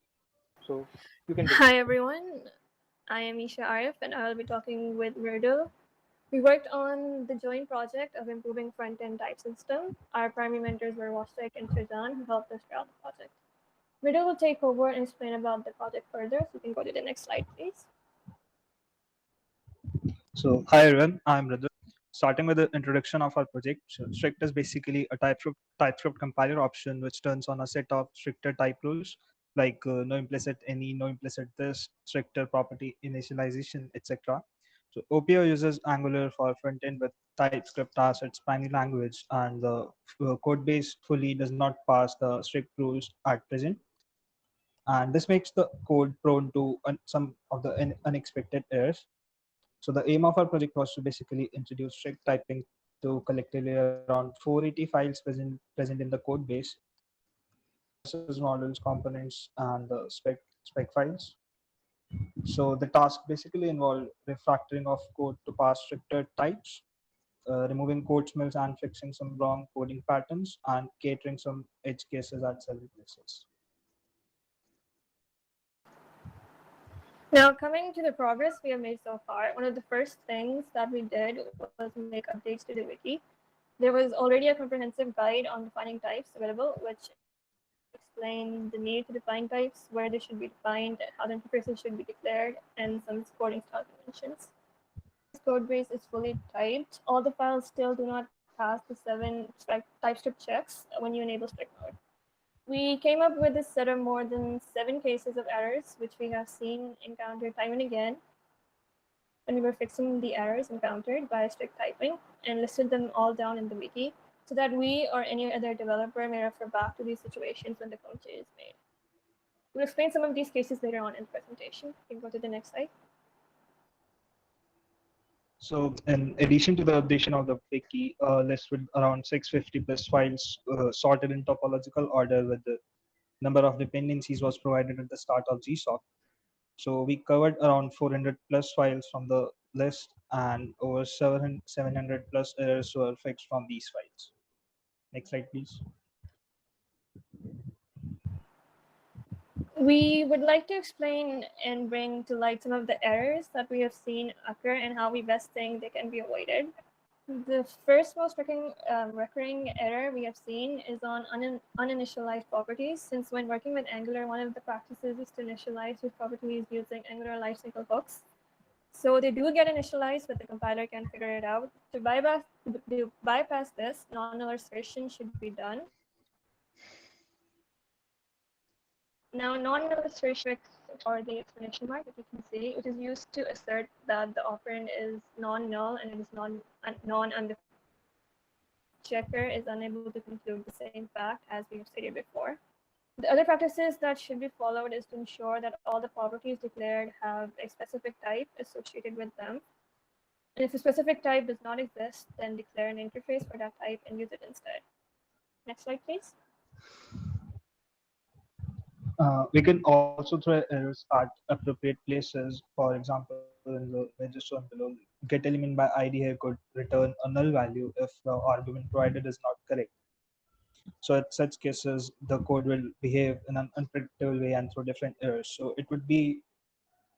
So you can begin. Hi everyone, I am Isha Arif and I'll be talking with Mridul. We worked on the joint project of improving front-end type system. Our primary mentors were Wasik and Srizan, who helped us throughout the project. Mridul will take over and explain about the project further, so you can go to the next slide, please. So, hi everyone, I'm Mridul. Starting with the introduction of our project, strict is basically a TypeScript compiler option which turns on a set of stricter type rules like no implicit any, no implicit this, stricter property initialization, etc. So OPO uses Angular for front end with TypeScript as its primary language, and the code base fully does not pass the strict rules at present. And this makes the code prone to some of the unexpected errors. So the aim of our project was to basically introduce strict typing to collectively around 480 files present in the code base, classes, models, components, and the spec files. So the task basically involved refactoring of code to pass stricter types, removing code smells and fixing some wrong coding patterns, and catering some edge cases at several places. Now, coming to the progress we have made so far, one of the first things that we did was make updates to the wiki. There was already a comprehensive guide on defining types available, which explained the need to define types, where they should be defined, how the interfaces should be declared, and some supporting style conventions. This code base is fully typed. All the files still do not pass the 7 TypeScript checks when you enable strict mode. We came up with a set of more than 7 cases of errors, which we have seen encountered time and again. And we were fixing the errors encountered by strict typing and listed them all down in the wiki so that we or any other developer may refer back to these situations when the code change is made. We'll explain some of these cases later on in the presentation. You can go to the next slide. So in addition to the updation of the wiki, list with around 650 plus files sorted in topological order with the number of dependencies was provided at the start of GSOC. So we covered around 400 plus files from the list, and over 700 plus errors were fixed from these files. Next slide, please. We would like to explain and bring to light some of the errors that we have seen occur and how we best think they can be avoided. The first most recurring error we have seen is on uninitialized properties, since when working with Angular, one of the practices is to initialize with properties using Angular lifecycle hooks. So they do get initialized, but the compiler can figure it out. To bypass this, non-null assertion should be done. Now, non-null assertion, or the exclamation mark that you can see, it is used to assert that the operand is non-null and it is non-undefined. Checker is unable to conclude the same fact as we have stated before. The other practices that should be followed is to ensure that all the properties declared have a specific type associated with them. And if a specific type does not exist, then declare an interface for that type and use it instead. Next slide, please. We can also throw errors at appropriate places. For example, in the images shown below, get element by ID here could return a null value if the argument provided is not correct. So in such cases, the code will behave in an unpredictable way and throw different errors. So it would be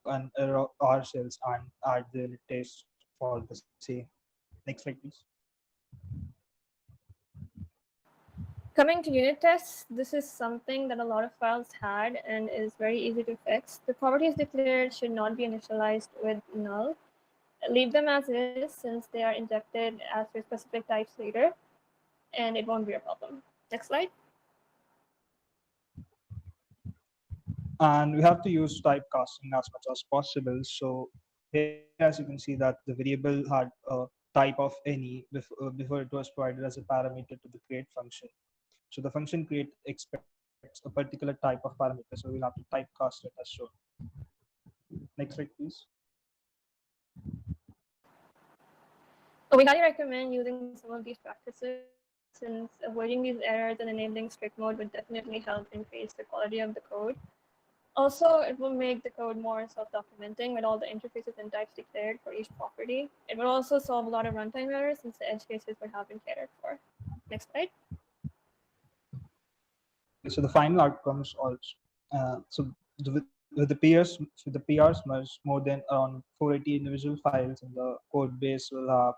an error ourselves and add the unit test for the same. Next slide, please. Coming to unit tests, this is something that a lot of files had and is very easy to fix. The properties declared should not be initialized with null. Leave them as is since they are injected as your specific types later, and it won't be a problem. Next slide. And we have to use typecasting as much as possible. So here, as you can see, that the variable had a type of any before it was provided as a parameter to the create function. So the function create expects a particular type of parameter. So we'll have to typecast it as shown. Next slide, please. We highly recommend using some of these practices since avoiding these errors and enabling strict mode would definitely help increase the quality of the code. Also, it will make the code more self-documenting with all the interfaces and types declared for each property. It will also solve a lot of runtime errors since the edge cases would have been catered for. Next slide. So the final outcomes also. With the PRs merged, more than around 480 individual files in the code base will have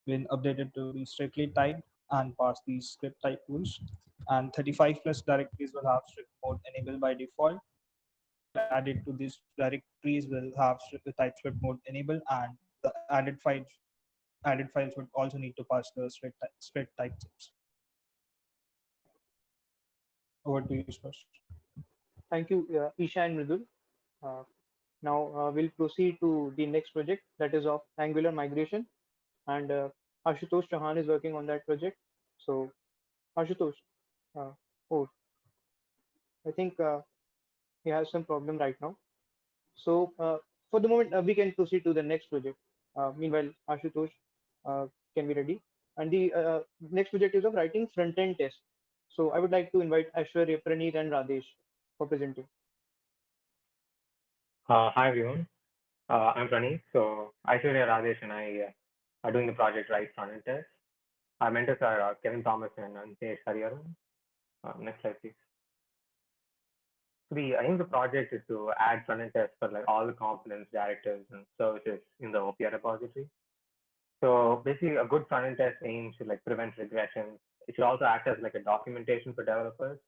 been updated to be strictly typed and pass these script type rules. And 35 plus directories will have strict mode enabled by default. Added to these directories will have TypeScript mode enabled, and the added files would also need to pass the strict type checks. Over to you, Sparsh. Thank you, Isha and Mridul. Now we'll proceed to the next project, that is of Angular migration, and Ashutosh Chauhan is working on that project. So Ashutosh, oh, I think he has some problem right now. So for the moment, we can proceed to the next project. Meanwhile, Ashutosh can be ready. And the next project is of writing front-end test. So I would like to invite Ashwarya, Praneeth, and Radesh for presenting. Hi everyone, I'm Praneeth. So Aishwarya, Radesh, and I are doing the project Write Front-End Test. Our mentors are Kevin Thomas and Antesh Hariharan. Next slide, please. The aim of the project is to add front-end tests for like all the components, directives, and services in the OPR repository. So basically, a good front-end test aims to like prevent regression. It should also act as like a documentation for developers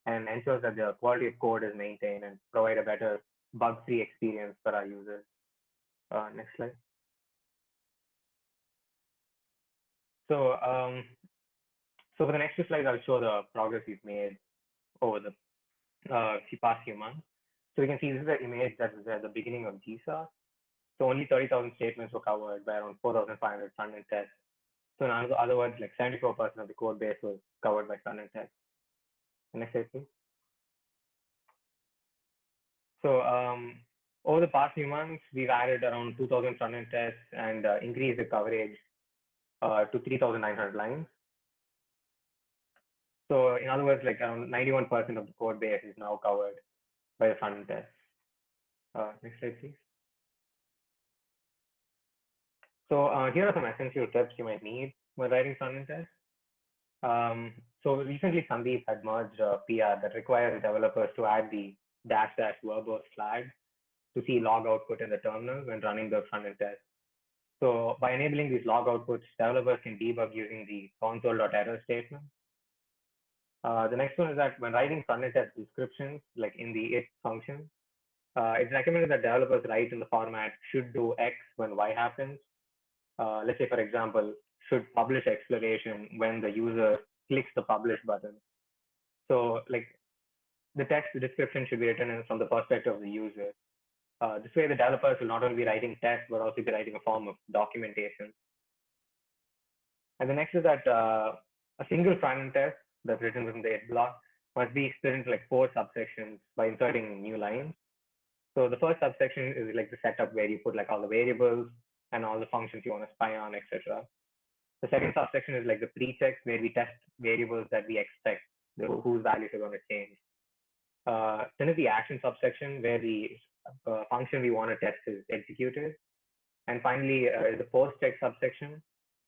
and ensures that the quality of code is maintained and provide a better bug-free experience for our users. Next slide. So, so for the next few slides, I'll show the progress we've made over the past few months. So we can see this is the image that was at the beginning of GSOC. So only 30,000 statements were covered by around 4,500 front-end tests. So in other words, like 74% of the code base was covered by front-end tests. Next slide, please. So over the past few months, we've added around 2,000 front-end tests and increased the coverage to 3,900 lines. So in other words, like around 91% of the code base is now covered by the front-end tests. Next slide, please. So here are some essential tips you might need when writing front-end tests. So recently, Sandeep had merged a PR that requires developers to add the -- verbose flag to see log output in the terminal when running the front-end test. So by enabling these log outputs, developers can debug using the console.error statement. The next one is that when writing front-end test descriptions, like in the it function, it's recommended that developers write in the format should do X when Y happens. Let's say, for example, should publish exploration when the user clicks the publish button. So like the text description should be written from the perspective of the user. This way, the developers will not only be writing tests, but also be writing a form of documentation. And the next is that a single front-end test that's written within the it block must be split into like 4 subsections by inserting new lines. So the first subsection is like the setup where you put like all the variables and all the functions you want to spy on, etc. The second subsection is like the pre-checks where we test variables that we expect whose values are going to change. Then is the action subsection where we function we want to test is executed. And finally, the post-check subsection,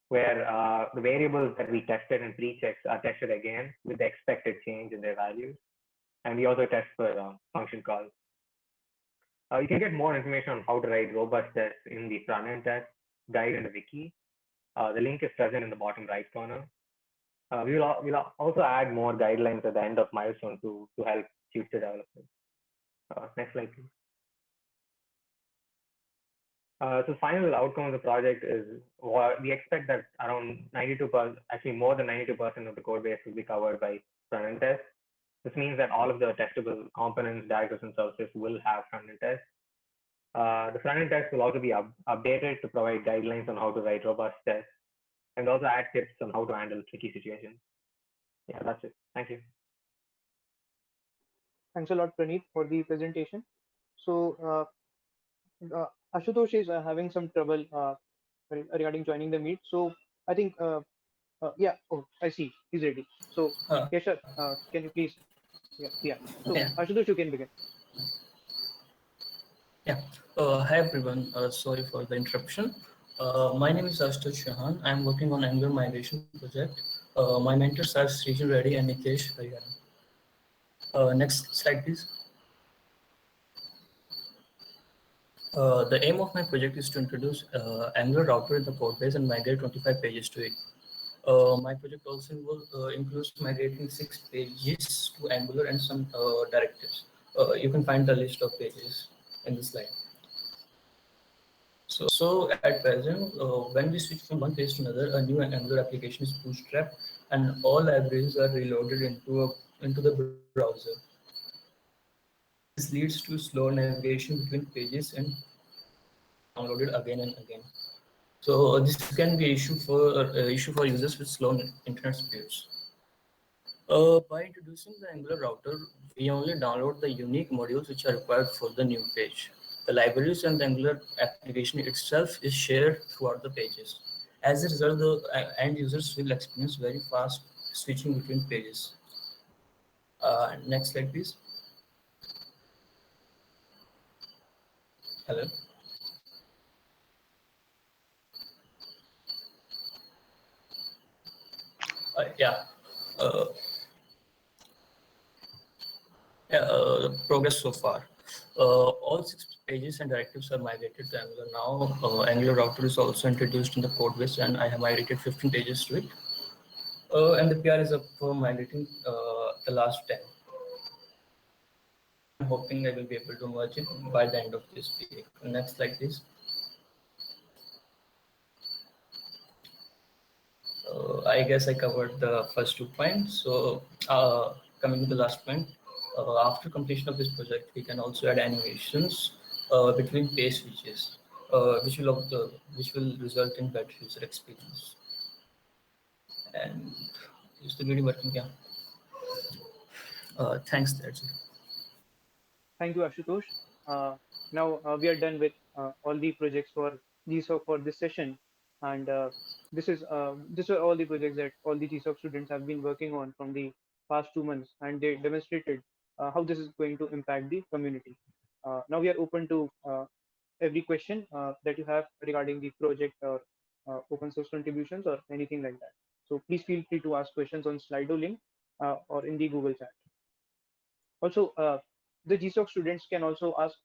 where the variables that we tested in pre-checks are tested again with the expected change in their values. And we also test for function calls. You can get more information on how to write robust tests in the front-end test guide in the wiki. The link is present in the bottom right corner. We'll also add more guidelines at the end of milestone to help future developers. Next slide, please. So final outcome of the project is we expect that around 92%, actually more than 92% of the code base will be covered by front-end tests. This means that all of the testable components, diagrams, and services will have front-end tests. The front-end tests will also be updated to provide guidelines on how to write robust tests and also add tips on how to handle tricky situations. Yeah, that's it. Thank you. Thanks a lot, Praneeth, for the presentation. So Ashutosh is having some trouble regarding joining the meet. So I think, yeah, oh, I see, he's ready. So Keshav, can you please, yeah. So Yeah. Ashutosh, you can begin. Yeah. Hi everyone. Sorry for the interruption. My name is Ashutosh Chauhan. I'm working on Angular migration project. My mentors are Srijal Reddy and Nitesh Hariharan. Next slide, please. The aim of my project is to introduce Angular router in the code base and migrate 25 pages to it. My project also includes migrating 6 pages to Angular and some directives. You can find the list of pages in the slide. So at present, when we switch from one page to another, a new Angular application is bootstrapped and all libraries are reloaded into the browser. This leads to slow navigation between pages and downloaded again and again. So this can be issue for users with slow internet speeds. By introducing the Angular router, we only download the unique modules which are required for the new page. The libraries and the Angular application itself is shared throughout the pages. As a result, the end users will experience very fast switching between pages. Next slide, please. Hello. Yeah. Progress so far. All 6 pages and directives are migrated to Angular now. Angular router is also introduced in the code base, and I have migrated 15 pages to it. And the PR is up for migrating the last 10. I'm hoping I will be able to merge it by the end of this week. Next slide, please. I guess I covered the first 2 points. So coming to the last point, after completion of this project, we can also add animations between page switches, which will result in better user experience. And is the video working? Yeah. Thanks, that's it. Thank you, Ashutosh. Now we are done with all the projects for GSOC for this session, and this are all the projects that all the GSOC students have been working on from the past 2 months, and they demonstrated how this is going to impact the community. Now we are open to every question that you have regarding the project or open source contributions or anything like that. So please feel free to ask questions on Slido link or in the Google chat. Also, the GSOC students can also ask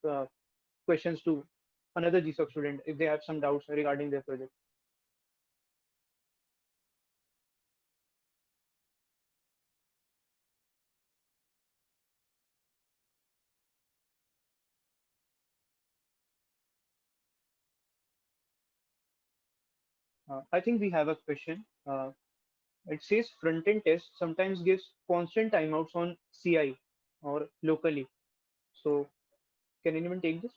questions to another GSOC student if they have some doubts regarding their project. I think we have a question. It says front-end test sometimes gives constant timeouts on CI or locally. So can anyone take this?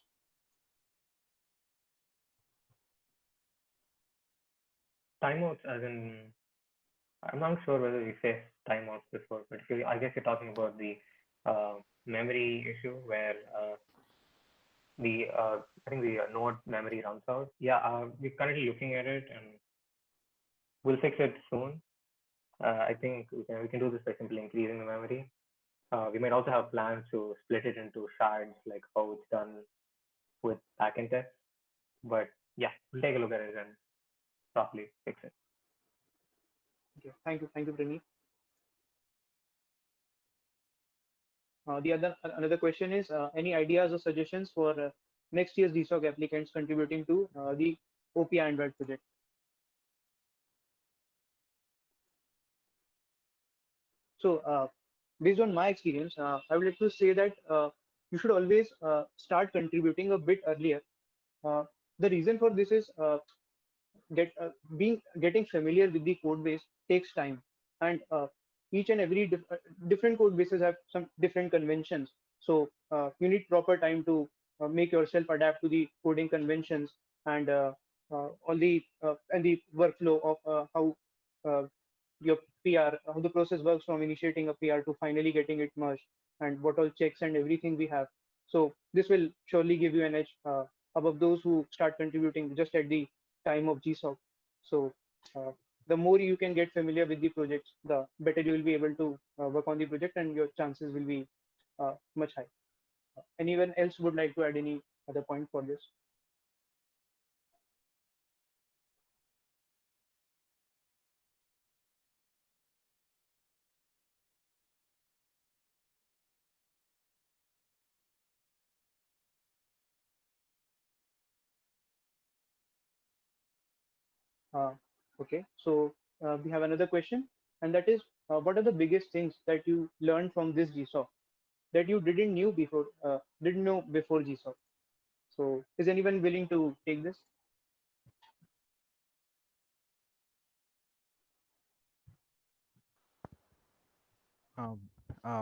Timeouts, as in, I'm not sure whether we faced timeouts before, but I guess you're talking about the memory issue where I think the node memory runs out. Yeah, we're currently looking at it and we'll fix it soon. I think we can do this by simply increasing the memory. We might also have plans to split it into shards, like how it's done with backend tests. But yeah, we'll take a look at it and properly fix it. Okay, thank you, Praneeth. Another question is any ideas or suggestions for next year's GSOC applicants contributing to the OPI Android project? So, based on my experience, I would like to say that you should always start contributing a bit earlier. The reason for this is getting familiar with the code base takes time, and each and every different code bases have some different conventions. So you need proper time to make yourself adapt to the coding conventions and all the and the workflow of how your PR, how the process works from initiating a PR to finally getting it merged, and what all checks and everything we have. So this will surely give you an edge above those who start contributing just at the time of GSOC. So the more you can get familiar with the projects, the better you will be able to work on the project, and your chances will be much higher. Anyone else would like to add any other point for this? Uh, okay, so we have another question, and that is, what are the biggest things that you learned from this GSOC that you didn't know before GSOC? So, is anyone willing to take this? Um,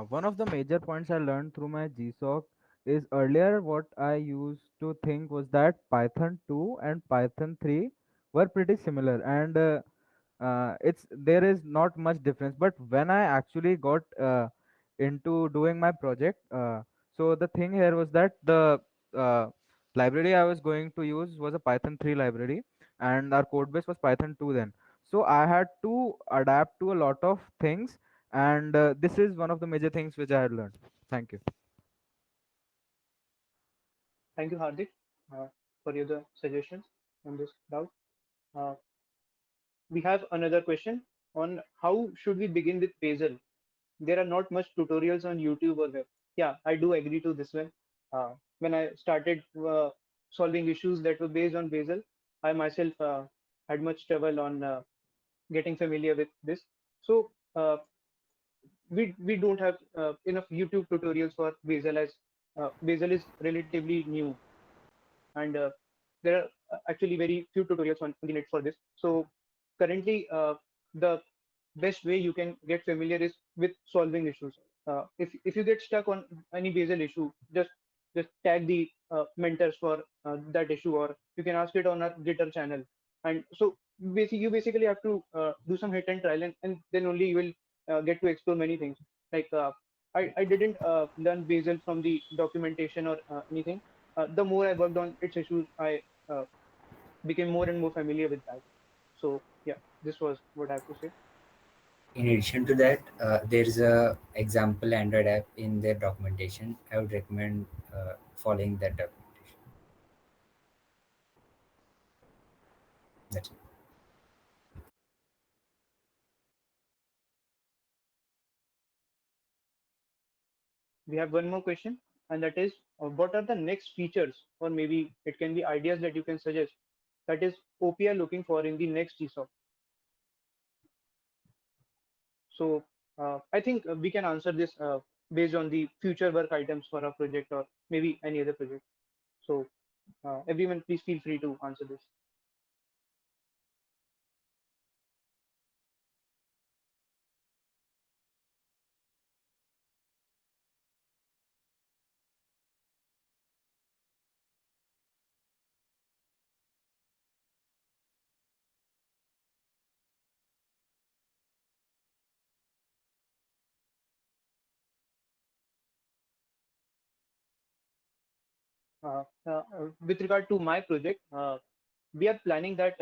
One of the major points I learned through my GSOC is earlier what I used to think was that Python 2 and Python 3 were pretty similar, and it's there is not much difference. But when I actually got into doing my project, so the thing here was that the uh, library I was going to use was a Python 3 library, and our code base was Python 2 then. So I had to adapt to a lot of things, and this is one of the major things which I had learned. Thank you. Thank you, Hardik, for your the suggestions on this doubt. Uh, we have another question on how should we begin with Bazel. There are not much tutorials on YouTube or web. Yeah, I do agree to this one. When I started solving issues that were based on Bazel, I myself had much trouble on getting familiar with this. So we don't have enough YouTube tutorials for Bazel, as Bazel is relatively new, and there are actually very few tutorials on the net for this. So currently, the best way you can get familiar is with solving issues. If you get stuck on any Bazel issue, just tag the mentors for that issue, or you can ask it on our Gitter channel. And so you basically have to do some hit and trial, and then only you will get to explore many things. Like I didn't learn Bazel from the documentation or anything. The more I worked on its issues, I became more and more familiar with that. So yeah, this was what I have to say. In addition to that, there is a example Android app in their documentation. I would recommend following that documentation. That's it. We have one more question, and that is, what are the next features, or maybe it can be ideas that you can suggest, that is OPI looking for in the next GSOC? So I think we can answer this based on the future work items for our project, or maybe any other project. So everyone, please feel free to answer this. With regard to my project, we are planning that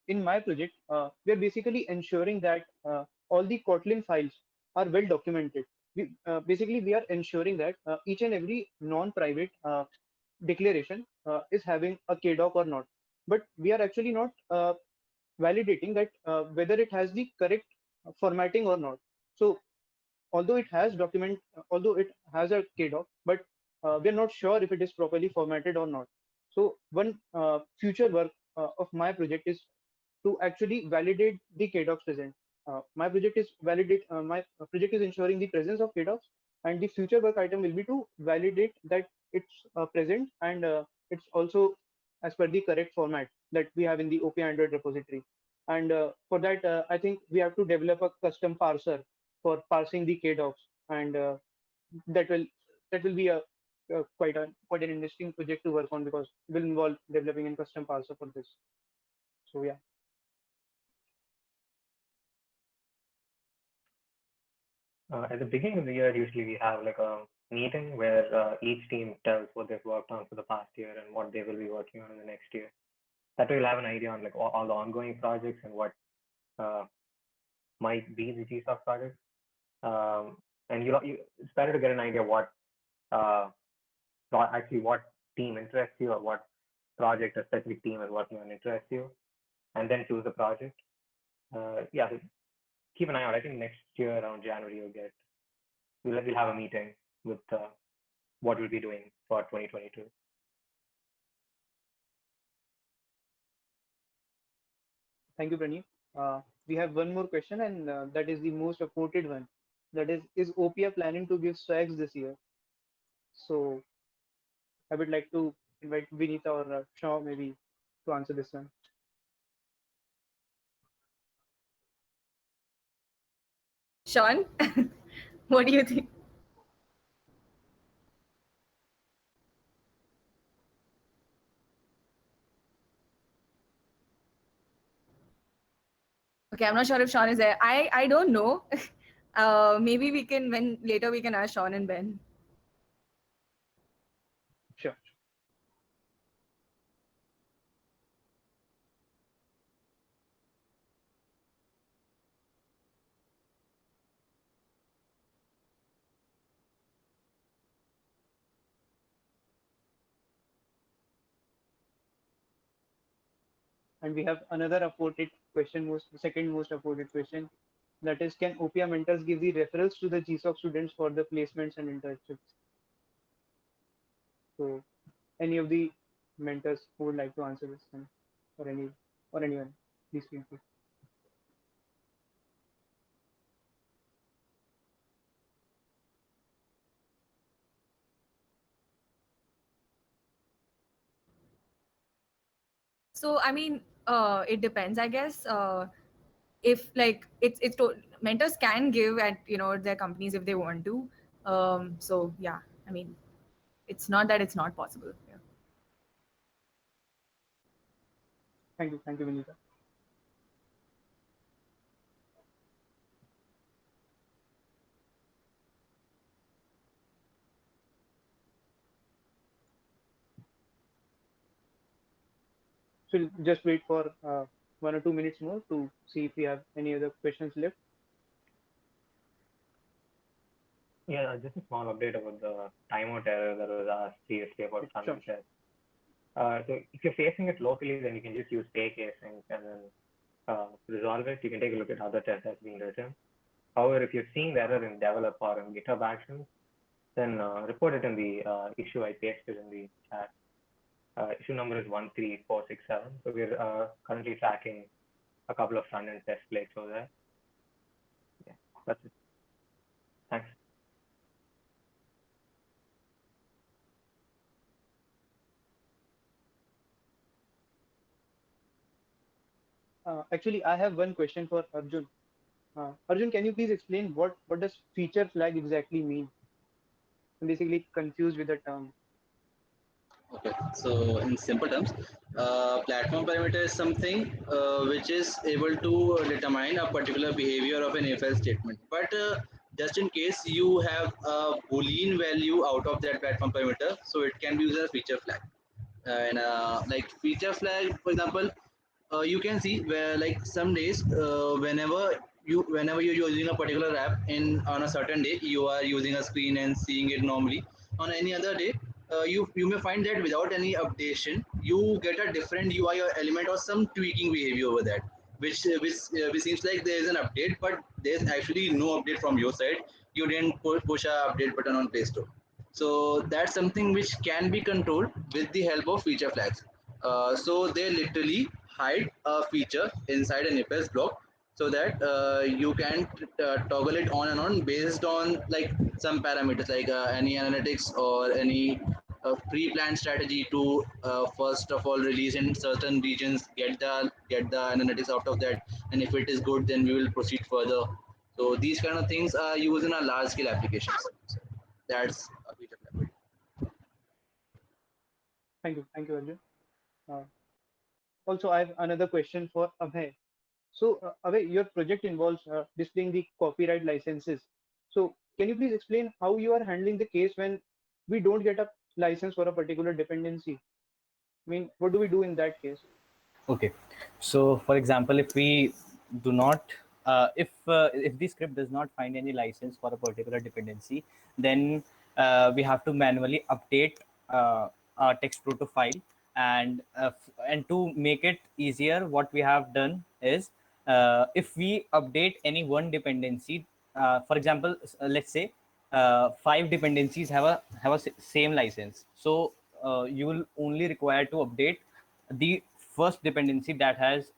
in my project, we are basically ensuring that all the Kotlin files are well documented. We are ensuring that each and every non-private declaration is having a KDoc or not. But we are actually not validating that whether it has the correct formatting or not. So although it has although it has a KDoc, but we are not sure if it is properly formatted or not. So one future work of my project is to actually validate the KDocs present. My project is ensuring the presence of KDocs, and the future work item will be to validate that it's present and it's also as per the correct format that we have in the OP Android repository. And for that, I think we have to develop a custom parser for parsing the KDocs, and that will that will be quite an interesting project to work on, because it will involve developing a custom parser for this. So yeah. At the beginning of the year, usually we have like a meeting where each team tells what they've worked on for the past year and what they will be working on in the next year. That way you'll have an idea on like all the ongoing projects and what might be the GSOC project. And it's better to get an idea what actually what team interests you, or what project a specific team is working on interests you, and then choose the project. Yeah, so keep an eye out. I think next year around January we'll have a meeting with what we'll be doing for 2022. Thank you, Praneeth. We have one more question, and that is the most quoted one. That is Opia planning to give swags this year? So I would like to invite Vinita or Shaw maybe to answer this one. Sean, what do you think? Okay, I'm not sure if Sean is there. I don't know. Maybe we can later we can ask Sean and Ben. Sure. And we have another upvoted question, the second most upvoted question. That is, can Opia mentors give the referrals to the GSOC students for the placements and internships? So any of the mentors who would like to answer this one, or anyone, please feel free. So I mean, it depends, I guess. If like mentors can give at their companies if they want to. So yeah, I mean, it's not that it's not possible. Yeah. Thank you, Vinita. So we'll just wait for 1 or 2 minutes more to see if we have any other questions left. Yeah, just a small update about the timeout error that was asked previously about Sun Sure. So if you're facing it locally, then you can just use Paycasing and then resolve it. You can take a look at other tests that's being written. However, if you're seeing the error in develop or in GitHub Actions, then report it in the issue I pasted in the chat. Issue number is 13467. So we're currently tracking a couple of front-end test plates over there. Yeah, that's it. Thanks. Actually, I have one question for Arjun. Arjun, can you please explain what does feature flag exactly mean? I'm basically confused with the term. Okay, so in simple terms, platform parameter is something which is able to determine a particular behavior of an if-else statement. But just in case you have a boolean value out of that platform parameter, so it can be used as a feature flag. And like feature flag, for example, you can see where like some days whenever you're using a particular app on a certain day, you are using a screen and seeing it normally. On any other day, you may find that without any updation, you get a different UI or element or some tweaking behavior over that, which seems like there is an update, but there's actually no update from your side. You didn't push a update button on Play Store. So that's something which can be controlled with the help of feature flags. So they literally hide a feature inside an Apex block so that you can toggle it on and on based on like some parameters like any analytics or any pre-planned strategy to first of all release in certain regions, get the analytics out of that, and if it is good, then we will proceed further. So these kind of things are used in our large scale applications. So that's a feature flag. Thank you, Arjun. Also, I have another question for Abhay. So, Abhay, your project involves displaying the copyright licenses. So, can you please explain how you are handling the case when we don't get a license for a particular dependency? I mean, what do we do in that case? Okay, so for example, if we do not, if the script does not find any license for a particular dependency, then we have to manually update our text proto file, and to make it easier, what we have done is if we update any one dependency, for example, let's say 5 dependencies have a same license, so you will only require to update the first dependency that has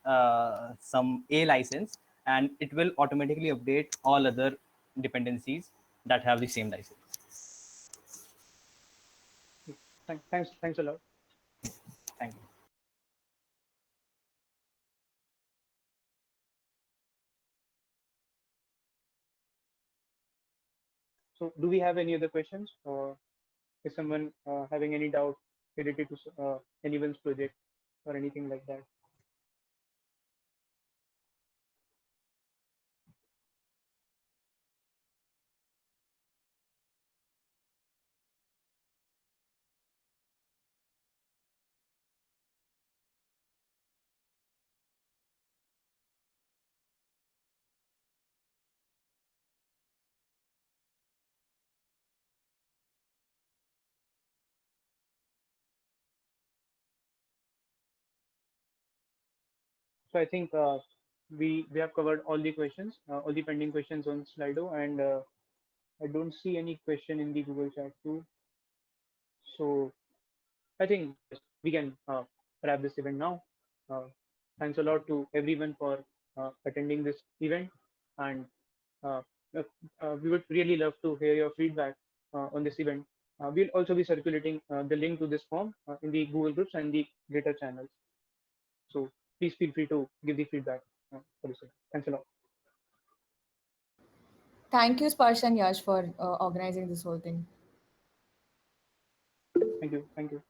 some A license, and it will automatically update all other dependencies that have the same license. Thanks a lot. Thank you. So, do we have any other questions, or is someone having any doubt related to anyone's project or anything like that? So I think we have covered all the questions, all the pending questions on Slido, and I don't see any question in the Google chat too. So I think yes, we can wrap this event now. Uh, Thanks a lot to everyone for attending this event, and uh, uh, we would really love to hear your feedback on this event. We'll also be circulating the link to this form in the Google groups and the Greater channels. So please feel free to give the feedback for this event. Thanks a lot. Thank you, Sparsh and Yash, for organizing this whole thing. Thank you. Thank you.